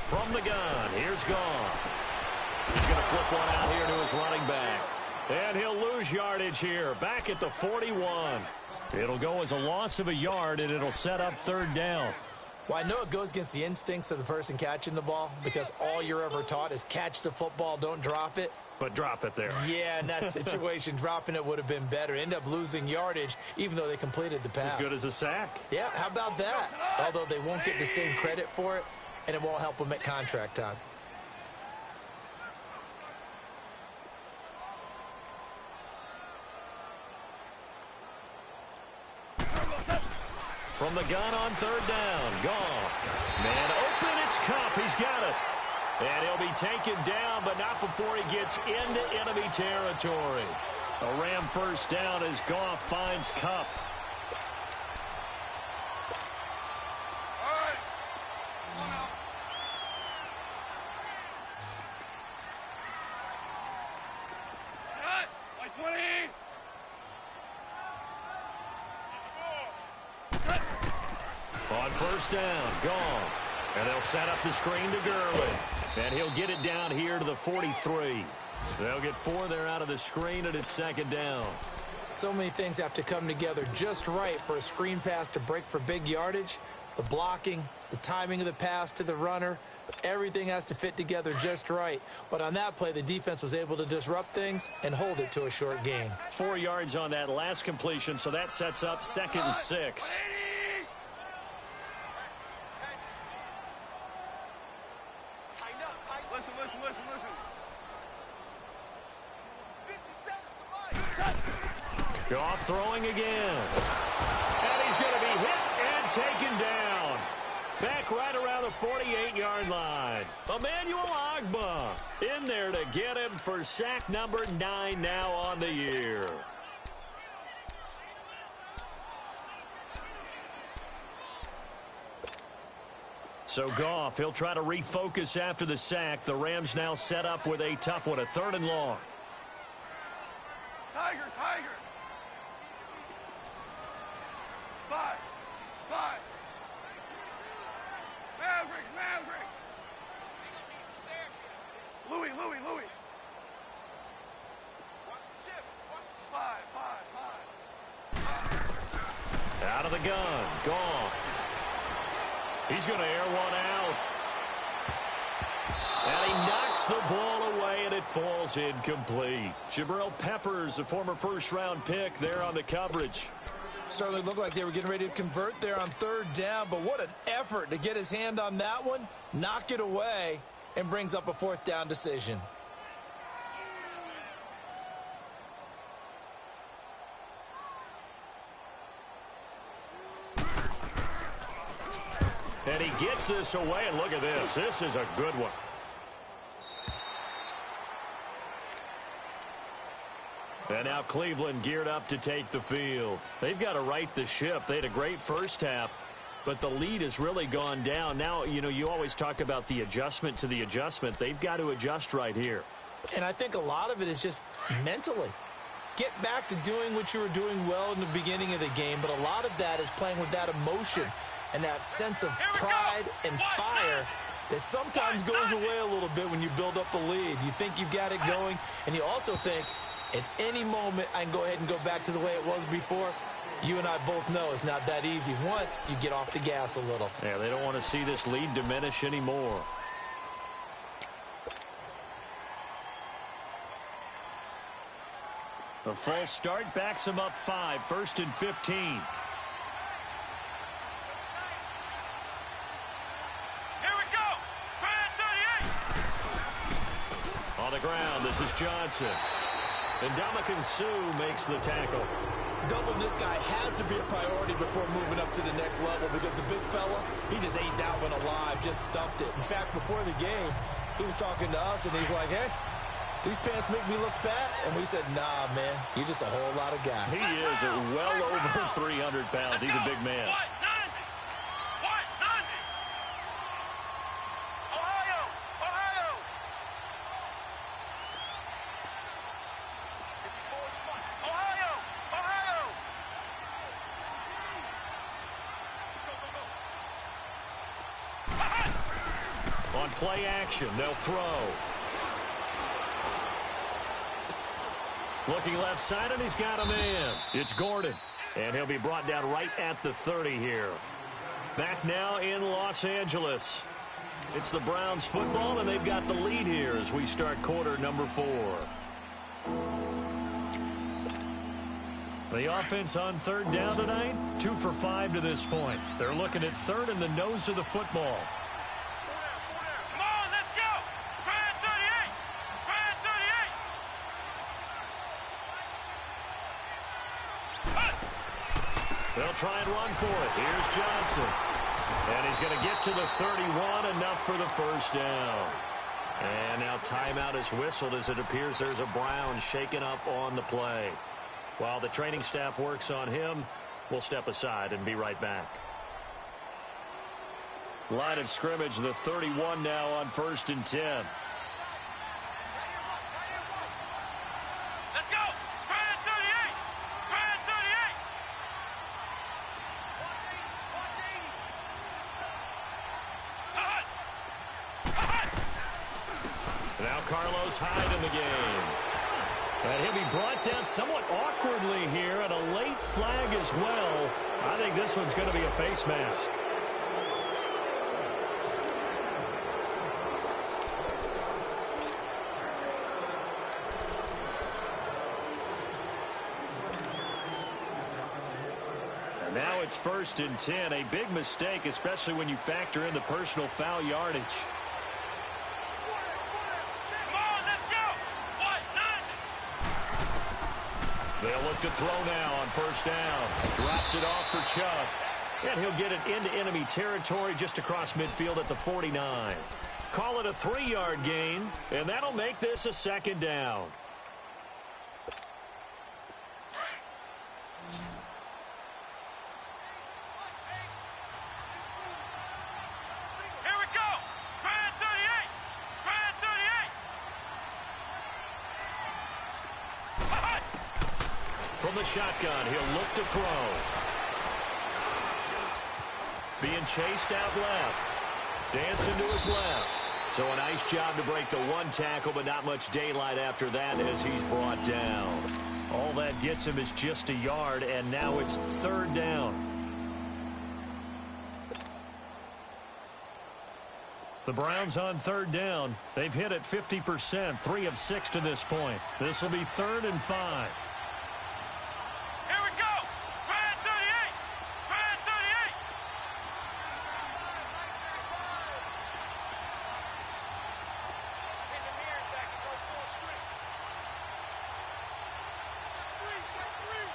From the gun, here's Goff. He's going to flip one out here to his running back. And he'll lose yardage here, back at the 41. It'll go as a loss of a yard, and it'll set up 3rd down. Well, I know it goes against the instincts of the person catching the ball because all you're ever taught is catch the football, don't drop it. But drop it there. Yeah, in that situation, dropping it would have been better. End up losing yardage, even though they completed the pass. As good as a sack. Yeah, how about that? Although they won't get the same credit for it, and it won't help them at contract time. From the gun on 3rd down, Goff. Man open, it's Kupp. He's got it. And he'll be taken down, but not before he gets into enemy territory. A Ram first down as Goff finds Kupp. All right. Cut! Like 20! On 1st down, Goff. And they'll set up the screen to Gurley. And he'll get it down here to the 43. They'll get 4 there out of the screen, and it's 2nd down. So many things have to come together just right for a screen pass to break for big yardage. The blocking, the timing of the pass to the runner, everything has to fit together just right. But on that play, the defense was able to disrupt things and hold it to a short gain. 4 yards on that last completion, so that sets up 2nd and 6. Listen. Listen. Goff throwing again. And he's going to be hit and taken down. Back right around the 48-yard line. Emmanuel Ogbah in there to get him for sack number 9 now on the year. So Goff, he'll try to refocus after the sack. The Rams now set up with a tough one, a 3rd and long. Tiger. 5. Maverick. Louis. Watch the ship. 5. Out of the gun. Goff. He's going to air one out. And he knocks the ball away, and it falls incomplete. Jabril Peppers, a former first-round pick, there on the coverage. Certainly looked like they were getting ready to convert there on 3rd down, but what an effort to get his hand on that one, knock it away, and brings up a 4th down decision. And he gets this away, and look at this. This is a good one. And now Cleveland geared up to take the field. They've got to right the ship. They had a great first half, but the lead has really gone down. Now, you always talk about the adjustment to the adjustment. They've got to adjust right here. And I think a lot of it is just mentally. Get back to doing what you were doing well in the beginning of the game, but a lot of that is playing with that emotion and that sense of pride and fire that sometimes goes away a little bit when you build up a lead. You think you've got it going, and you also think, at any moment, I can go ahead and go back to the way it was before. You and I both know it's not that easy once you get off the gas a little. Yeah, they don't want to see this lead diminish anymore. A false start backs him up 5, 1st and 15. Here we go. Brand 38. On the ground, this is Johnson. And Ndamukong Suh makes the tackle. Doubling this guy has to be a priority before moving up to the next level, because the big fella, he just ate that one alive, just stuffed it. In fact, before the game, he was talking to us, and he's like, hey, these pants make me look fat. And we said, nah, man, you're just a whole lot of guy. He is well over 300 pounds. He's a big man. On play action, they'll throw. Looking left side, and he's got a man. It's Gordon, and he'll be brought down right at the 30 here. Back now in Los Angeles. It's the Browns football, and they've got the lead here as we start quarter number 4. The offense on 3rd down tonight, 2 for 5 to this point. They're looking at 3rd in the nose of the football. They'll try and run for it. Here's Johnson. And he's going to get to the 31, enough for the 1st down. And now timeout is whistled as it appears there's a Brown shaken up on the play. While the training staff works on him, we'll step aside and be right back. Line of scrimmage, the 31 now on 1st and 10. Hyde in the game. And he'll be brought down somewhat awkwardly here, and a late flag as well. I think this one's going to be a face mask. And now it's 1st and 10. A big mistake, especially when you factor in the personal foul yardage. They'll look to throw now on first down. Drops it off for Chubb. And he'll get it into enemy territory just across midfield at the 49. Call it a 3-yard gain, and that'll make this a second down. Here we go. Grand 38. Grand 38. From the shotgun, he'll look to throw. Being chased out left. Dancing to his left. So a nice job to break the one tackle, but not much daylight after that as he's brought down. All that gets him is just a yard, and now it's third down. The Browns on third down. They've hit it 50%, 3 of 6 to this point. This will be 3rd and 5. Here we go. Grand 38. Grand 38. In the mirror, back and go full strength. Check three.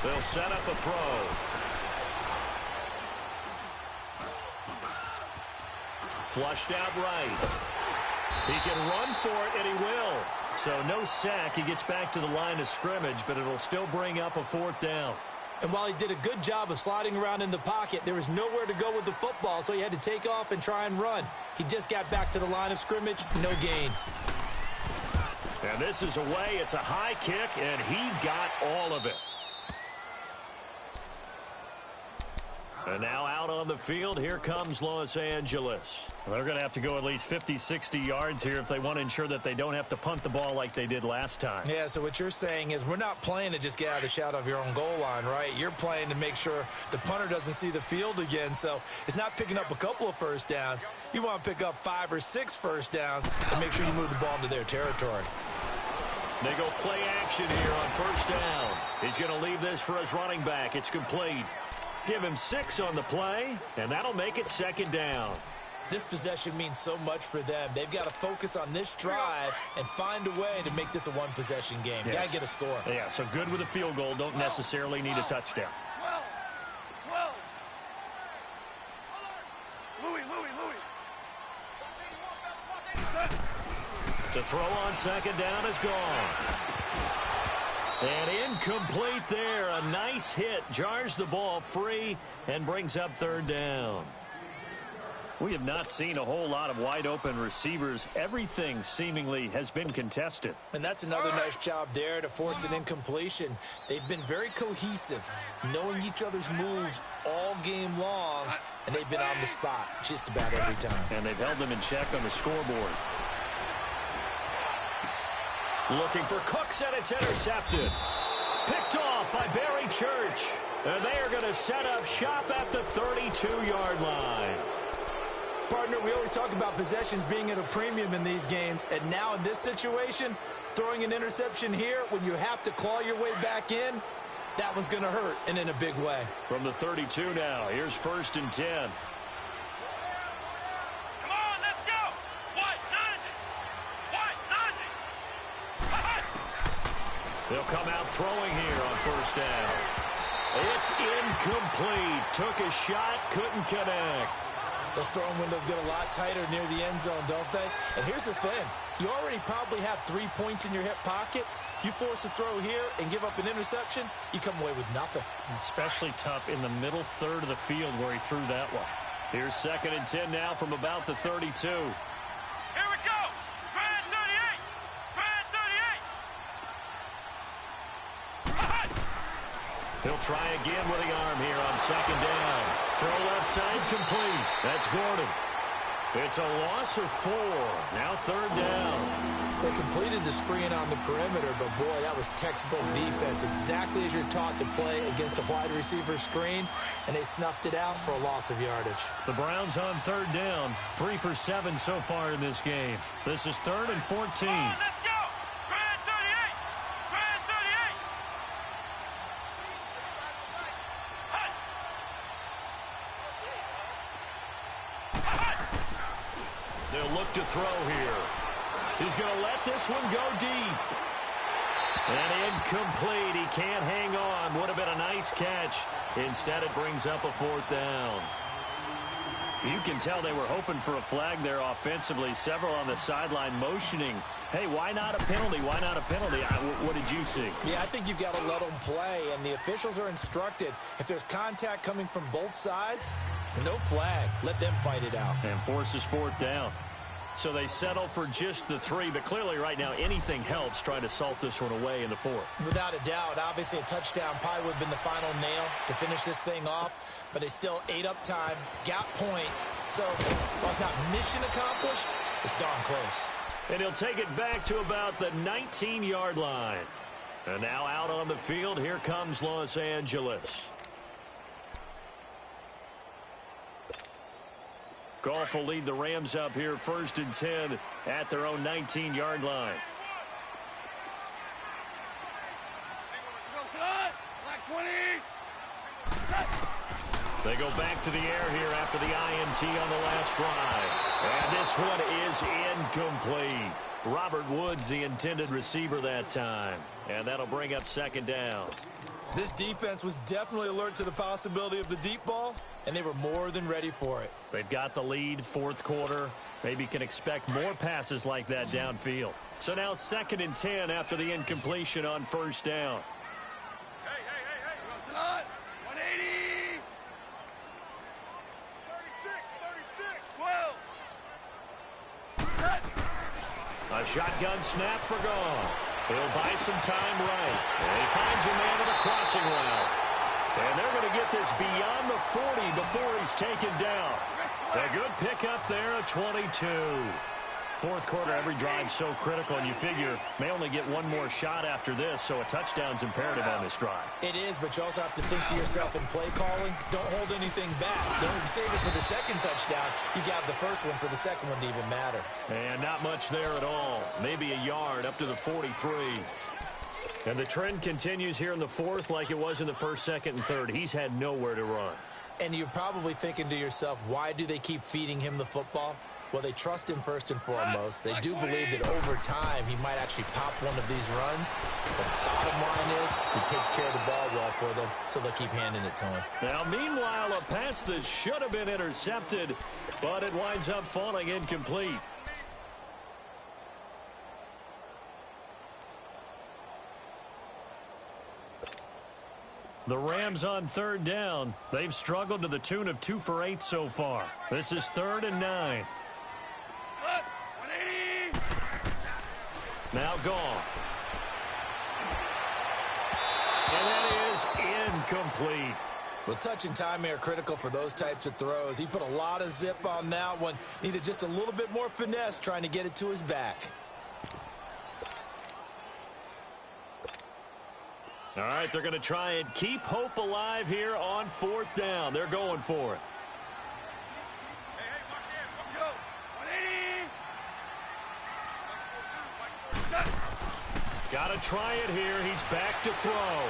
They'll set up a throw. Flushed out right. He can run for it, and he will. So no sack. He gets back to the line of scrimmage, but it'll still bring up a 4th down. And while he did a good job of sliding around in the pocket, there was nowhere to go with the football, so he had to take off and try and run. He just got back to the line of scrimmage, no gain. And this is away. It's a high kick, and he got all of it. And now out on the field, here comes Los Angeles. They're going to have to go at least 50, 60 yards here if they want to ensure that they don't have to punt the ball like they did last time. Yeah, so what you're saying is we're not playing to just get out of the shadow of your own goal line, right? You're playing to make sure the punter doesn't see the field again. So it's not picking up a couple of first downs. You want to pick up 5 or 6 first downs and make sure you move the ball into their territory. They go play action here on first down. He's going to leave this for his running back. It's complete. Give him 6 on the play, and that'll make it 2nd down. This possession means so much for them. They've got to focus on this drive and find a way to make this a one-possession game. Yes. Got to get a score. Yeah, so good with a field goal. Don't necessarily need a touchdown. 12. Louis. To throw on 2nd down is gone. And incomplete there. A nice hit. Jars the ball free and brings up 3rd down. We have not seen a whole lot of wide-open receivers. Everything seemingly has been contested. And that's another nice job there to force an incompletion. They've been very cohesive, knowing each other's moves all game long, and they've been on the spot just about every time. And they've held them in check on the scoreboard. Looking for Cooks, and it's intercepted. Picked off by Barry Church. And they are going to set up shop at the 32-yard line. Partner, we always talk about possessions being at a premium in these games, and now in this situation, throwing an interception here when you have to claw your way back in, that one's going to hurt, and in a big way. From the 32 now, here's 1st and 10. Come on, let's go. White 90. They'll come out throwing here on first down. It's incomplete. Took a shot, couldn't connect. Those throwing windows get a lot tighter near the end zone, don't they? And here's the thing. You already probably have 3 points in your hip pocket. You force a throw here and give up an interception, you come away with nothing. Especially tough in the middle third of the field where he threw that one. Here's 2nd and 10 now from about the 32. Here we go. Grand 38. Grand 38. He'll try again with the arm here on 2nd down. Throw left side complete. That's Gordon. It's a loss of 4. Now 3rd down. They completed the screen on the perimeter, but boy, that was textbook defense. Exactly as you're taught to play against a wide receiver screen, and they snuffed it out for a loss of yardage. The Browns on 3rd down. 3 for 7 so far in this game. This is 3rd and 14. Let's go. Grand 38. Grand 38. He'll look to throw here. He's going to let this one go deep. And incomplete. He can't hang on. Would have been a nice catch. Instead, it brings up a 4th down. You can tell they were hoping for a flag there offensively. Several on the sideline motioning. Hey, why not a penalty? Why not a penalty? What did you see? Yeah, I think you've got to let them play, and the officials are instructed. If there's contact coming from both sides, no flag. Let them fight it out. And forces 4th down. So they settle for just the 3, but clearly right now anything helps trying to salt this one away in the 4th. Without a doubt, obviously a touchdown probably would have been the final nail to finish this thing off, but they still ate up time, got points. So while it's not mission accomplished, it's darn close. And he'll take it back to about the 19-yard line. And now out on the field, here comes Los Angeles. Goff will lead the Rams up here 1st and 10 at their own 19-yard line. They go back to the air here after the INT on the last drive. And this one is incomplete. Robert Woods, the intended receiver that time. And that'll bring up 2nd down. This defense was definitely alert to the possibility of the deep ball, and they were more than ready for it. They've got the lead, 4th quarter. Maybe can expect more passes like that downfield. So now 2nd and 10 after the incompletion on 1st down. Hey. 180. 36. 12. A shotgun snap for Goff. He'll buy some time right. And he finds a man on a crossing route. And they're going to get this beyond the 40 before he's taken down. A good pickup there at 22. 4th quarter, every drive so critical, and you figure may only get one more shot after this, so a touchdown's imperative on this drive. It is, but you also have to think to yourself in play calling, don't hold anything back. Don't save it for the 2nd touchdown. You got the 1st one for the 2nd one to even matter. And not much there at all. Maybe a yard up to the 43. And the trend continues here in the 4th like it was in the 1st, 2nd, and 3rd. He's had nowhere to run. And you're probably thinking to yourself, why do they keep feeding him the football? Well, they trust him first and foremost. They do believe that over time he might actually pop one of these runs. But the bottom line is he takes care of the ball well for them, so they'll keep handing it to him. Now, meanwhile, a pass that should have been intercepted, but it winds up falling incomplete. The Rams on 3rd down. They've struggled to the tune of 2 for 8 so far. This is 3rd and 9. 180. Now Goff. And that is incomplete. Well, touch and timing are critical for those types of throws. He put a lot of zip on that one. Needed just a little bit more finesse trying to get it to his back. All right, they're going to try and keep hope alive here on 4th down. They're going for it. Hey, watch it. Go. 180. Got to try it here. He's back to throw.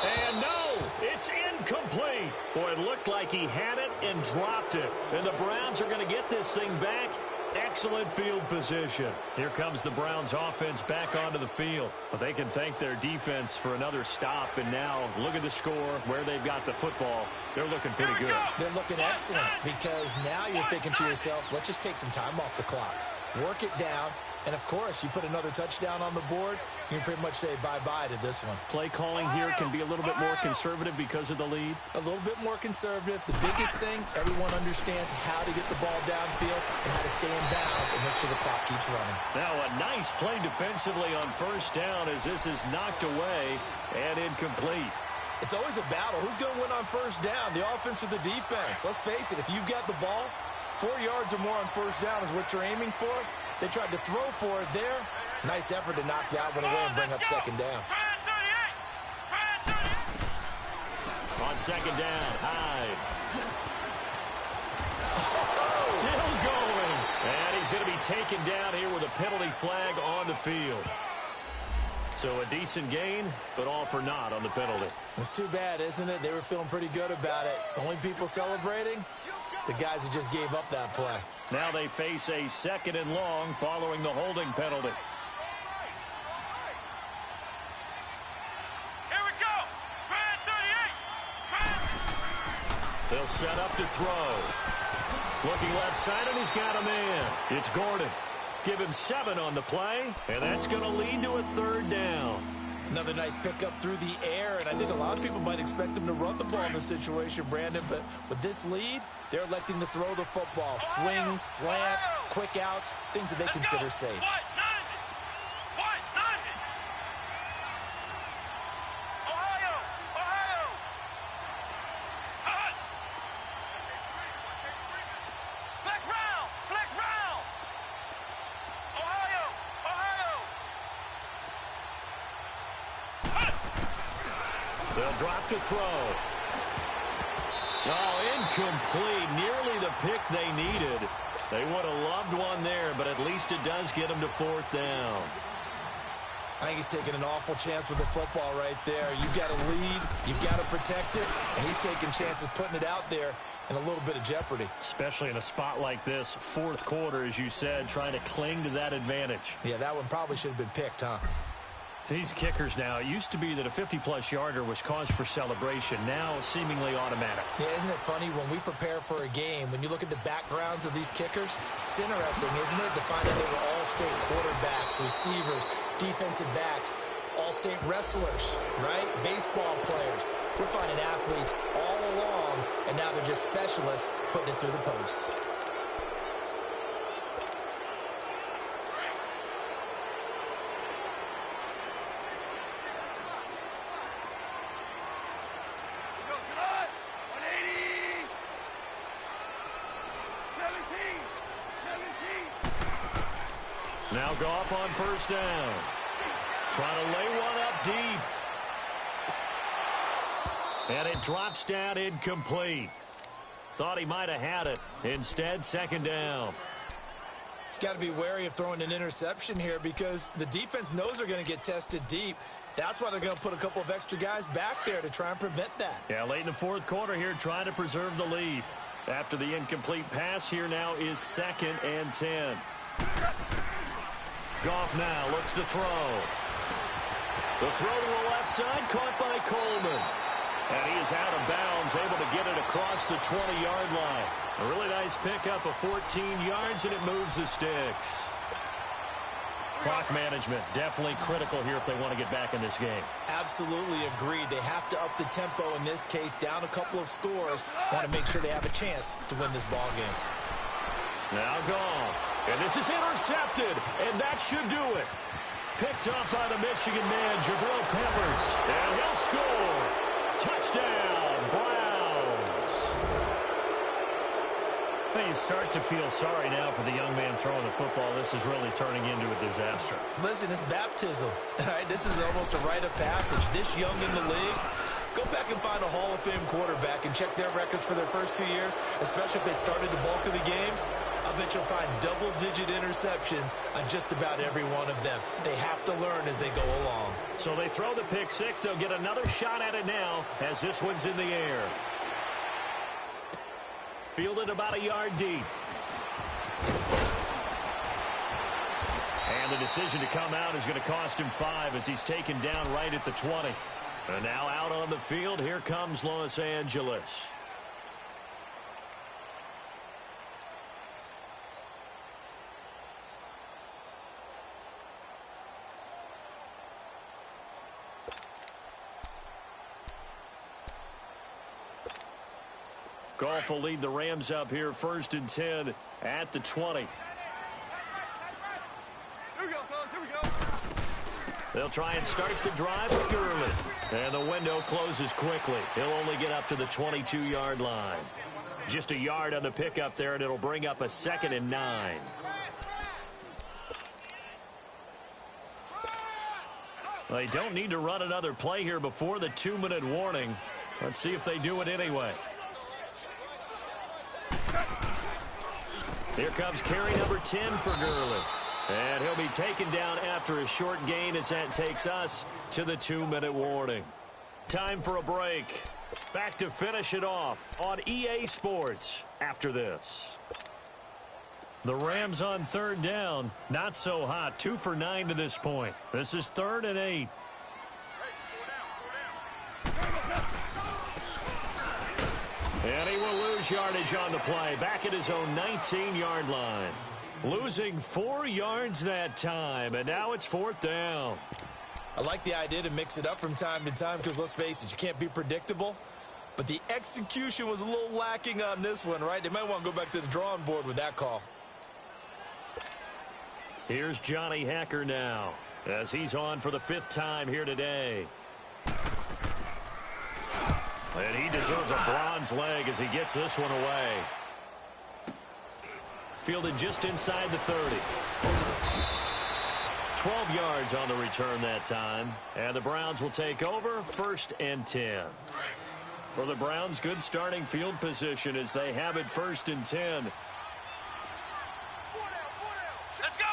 And no, it's incomplete. Boy, it looked like he had it and dropped it. And the Browns are going to get this thing back. Excellent field position. Here comes the Browns offense back onto the field. But they can thank their defense for another stop. And now look at the score, where they've got the football. They're looking pretty good. They're looking excellent because now you're thinking to yourself, let's just take some time off the clock. Work it down. And, of course, you put another touchdown on the board, you can pretty much say bye-bye to this one. Play calling here can be a little bit more conservative because of the lead. A little bit more conservative. The biggest thing, everyone understands how to get the ball downfield and how to stay in bounds and make sure the clock keeps running. Now a nice play defensively on 1st down as this is knocked away and incomplete. It's always a battle. Who's going to win on 1st down, the offense or the defense? Let's face it, if you've got the ball, 4 yards or more on 1st down is what you're aiming for. They tried to throw for it there. Nice effort to knock that one away and bring up 2nd down. On 2nd down, Hyde. Still going. And he's going to be taken down here with a penalty flag on the field. So a decent gain, but all for naught on the penalty. It's too bad, isn't it? They were feeling pretty good about it. Only people celebrating, the guys who just gave up that play. Now they face a 2nd and long following the holding penalty. Here we go. Spread 38. They'll set up to throw. Looking left side, and he's got a man. It's Gordon. Give him 7 on the play, and that's going to lead to a 3rd down. Another nice pickup through the air, and I think a lot of people might expect them to run the ball in this situation, Brandon, but with this lead, they're electing to throw the football. Swings, slants, quick outs, things that they consider safe. They'll drop to throw. Oh, incomplete. Nearly the pick they needed. They would have loved one there, but at least it does get them to 4th down. I think he's taking an awful chance with the football right there. You've got to lead, you've got to protect it, and he's taking chances putting it out there in a little bit of jeopardy. Especially in a spot like this, 4th quarter, as you said, trying to cling to that advantage. Yeah, that one probably should have been picked, huh? These kickers now, it used to be that a 50-plus yarder was cause for celebration. Now, seemingly automatic. Yeah, isn't it funny when we prepare for a game, when you look at the backgrounds of these kickers, it's interesting, isn't it, to find out they were all-state quarterbacks, receivers, defensive backs, all-state wrestlers, right? Baseball players. We're finding athletes all along, and now they're just specialists putting it through the posts. Now Goff on 1st down. Trying to lay one up deep. And it drops down incomplete. Thought he might have had it. Instead, 2nd down. Got to be wary of throwing an interception here because the defense knows they're going to get tested deep. That's why they're going to put a couple of extra guys back there to try and prevent that. Yeah, late in the 4th quarter here, trying to preserve the lead. After the incomplete pass, here now is 2nd and 10. Goff now looks to throw. The throw to the left side, caught by Coleman. And he is out of bounds, able to get it across the 20-yard line. A really nice pickup of 14 yards, and it moves the sticks. Clock management, definitely critical here if they want to get back in this game. Absolutely agreed. They have to up the tempo in this case, down a couple of scores. Want to make sure they have a chance to win this ball game. Now Goff. And this is intercepted, and that should do it. Picked up by the Michigan man, Jabril Peppers. And he'll score. Touchdown, Browns. You start to feel sorry now for the young man throwing the football. This is really turning into a disaster. Listen, it's baptism. All right, this is almost a rite of passage. This young in the league, go back and find a Hall of Fame quarterback and check their records for their first 2 years, especially if they started the bulk of the games. I bet you'll find double-digit interceptions on just about every one of them. They have to learn as they go along. So they throw the pick six. They'll get another shot at it now as this one's in the air. Fielded about a yard deep. And the decision to come out is going to cost him 5 as he's taken down right at the 20. And now out on the field, here comes Los Angeles. Goff will lead the Rams up here 1st and 10 at the 20. Here we go, fellas. Here we go. They'll try and start the drive with Gurley. And the window closes quickly. He'll only get up to the 22-yard line. Just a yard on the pickup there, and it'll bring up a 2nd and 9. Well, they don't need to run another play here before the 2-minute warning. Let's see if they do it anyway. Here comes carry number 10 for Gurley. And he'll be taken down after a short gain as that takes us to the 2-minute warning. Time for a break. Back to finish it off on EA Sports after this. The Rams on third down. Not so hot. 2 for 9 to this point. This is 3rd and 8. And he will lose yardage on the play. Back at his own 19-yard line. Losing 4 yards that time. And now it's 4th down. I like the idea to mix it up from time to time because, let's face it, you can't be predictable. But the execution was a little lacking on this one, right? They might want to go back to the drawing board with that call. Here's Johnny Hacker now as he's on for the 5th time here today. And he deserves a bronze leg as he gets this one away. Fielded just inside the 30. 12 yards on the return that time. And the Browns will take over 1st and 10. For the Browns, good starting field position as they have it 1st and 10. Let's go.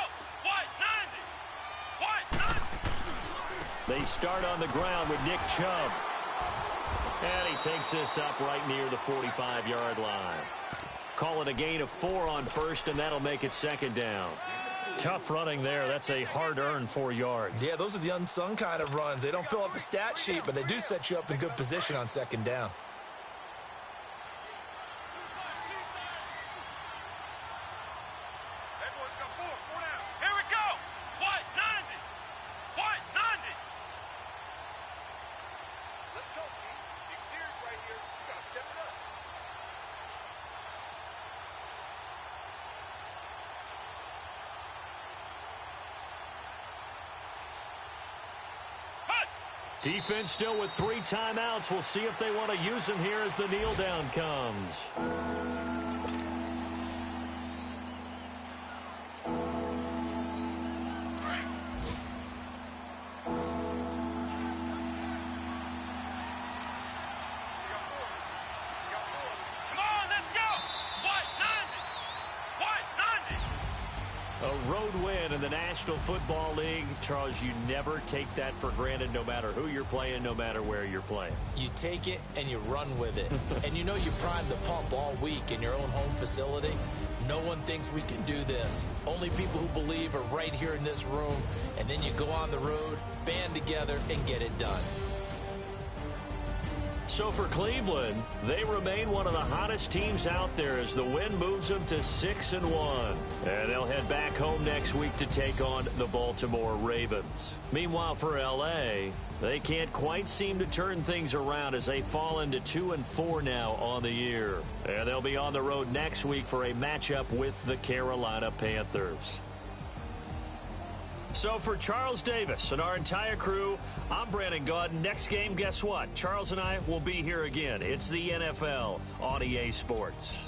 What? 90. What? 90. They start on the ground with Nick Chubb. And he takes this up right near the 45-yard line. Call it a gain of 4 on 1st, and that'll make it 2nd down. Tough running there. That's a hard-earned 4 yards. Yeah, those are the unsung kind of runs. They don't fill up the stat sheet, but they do set you up in good position on 2nd down. Here we go. What? 90. What? 90. Let's go, Pete. Big series right here. We got to step it up. Defense still with 3 timeouts. We'll see if they want to use them here as the kneel down comes. Come on, let's go. What? 90. What? 90. A road win in the National Football League. Charles, you never take that for granted no matter who you're playing, no matter where you're playing. You take it and you run with it. And you know you primed the pump all week in your own home facility. No one thinks we can do this. Only people who believe are right here in this room. And then you go on the road, band together, and get it done. So for Cleveland, they remain one of the hottest teams out there as the win moves them to 6-1. And they'll head back home next week to take on the Baltimore Ravens. Meanwhile, for L.A., they can't quite seem to turn things around as they fall into 2-4 now on the year. And they'll be on the road next week for a matchup with the Carolina Panthers. So for Charles Davis and our entire crew, I'm Brandon Gaudin. Next game, guess what? Charles and I will be here again. It's the NFL on EA Sports.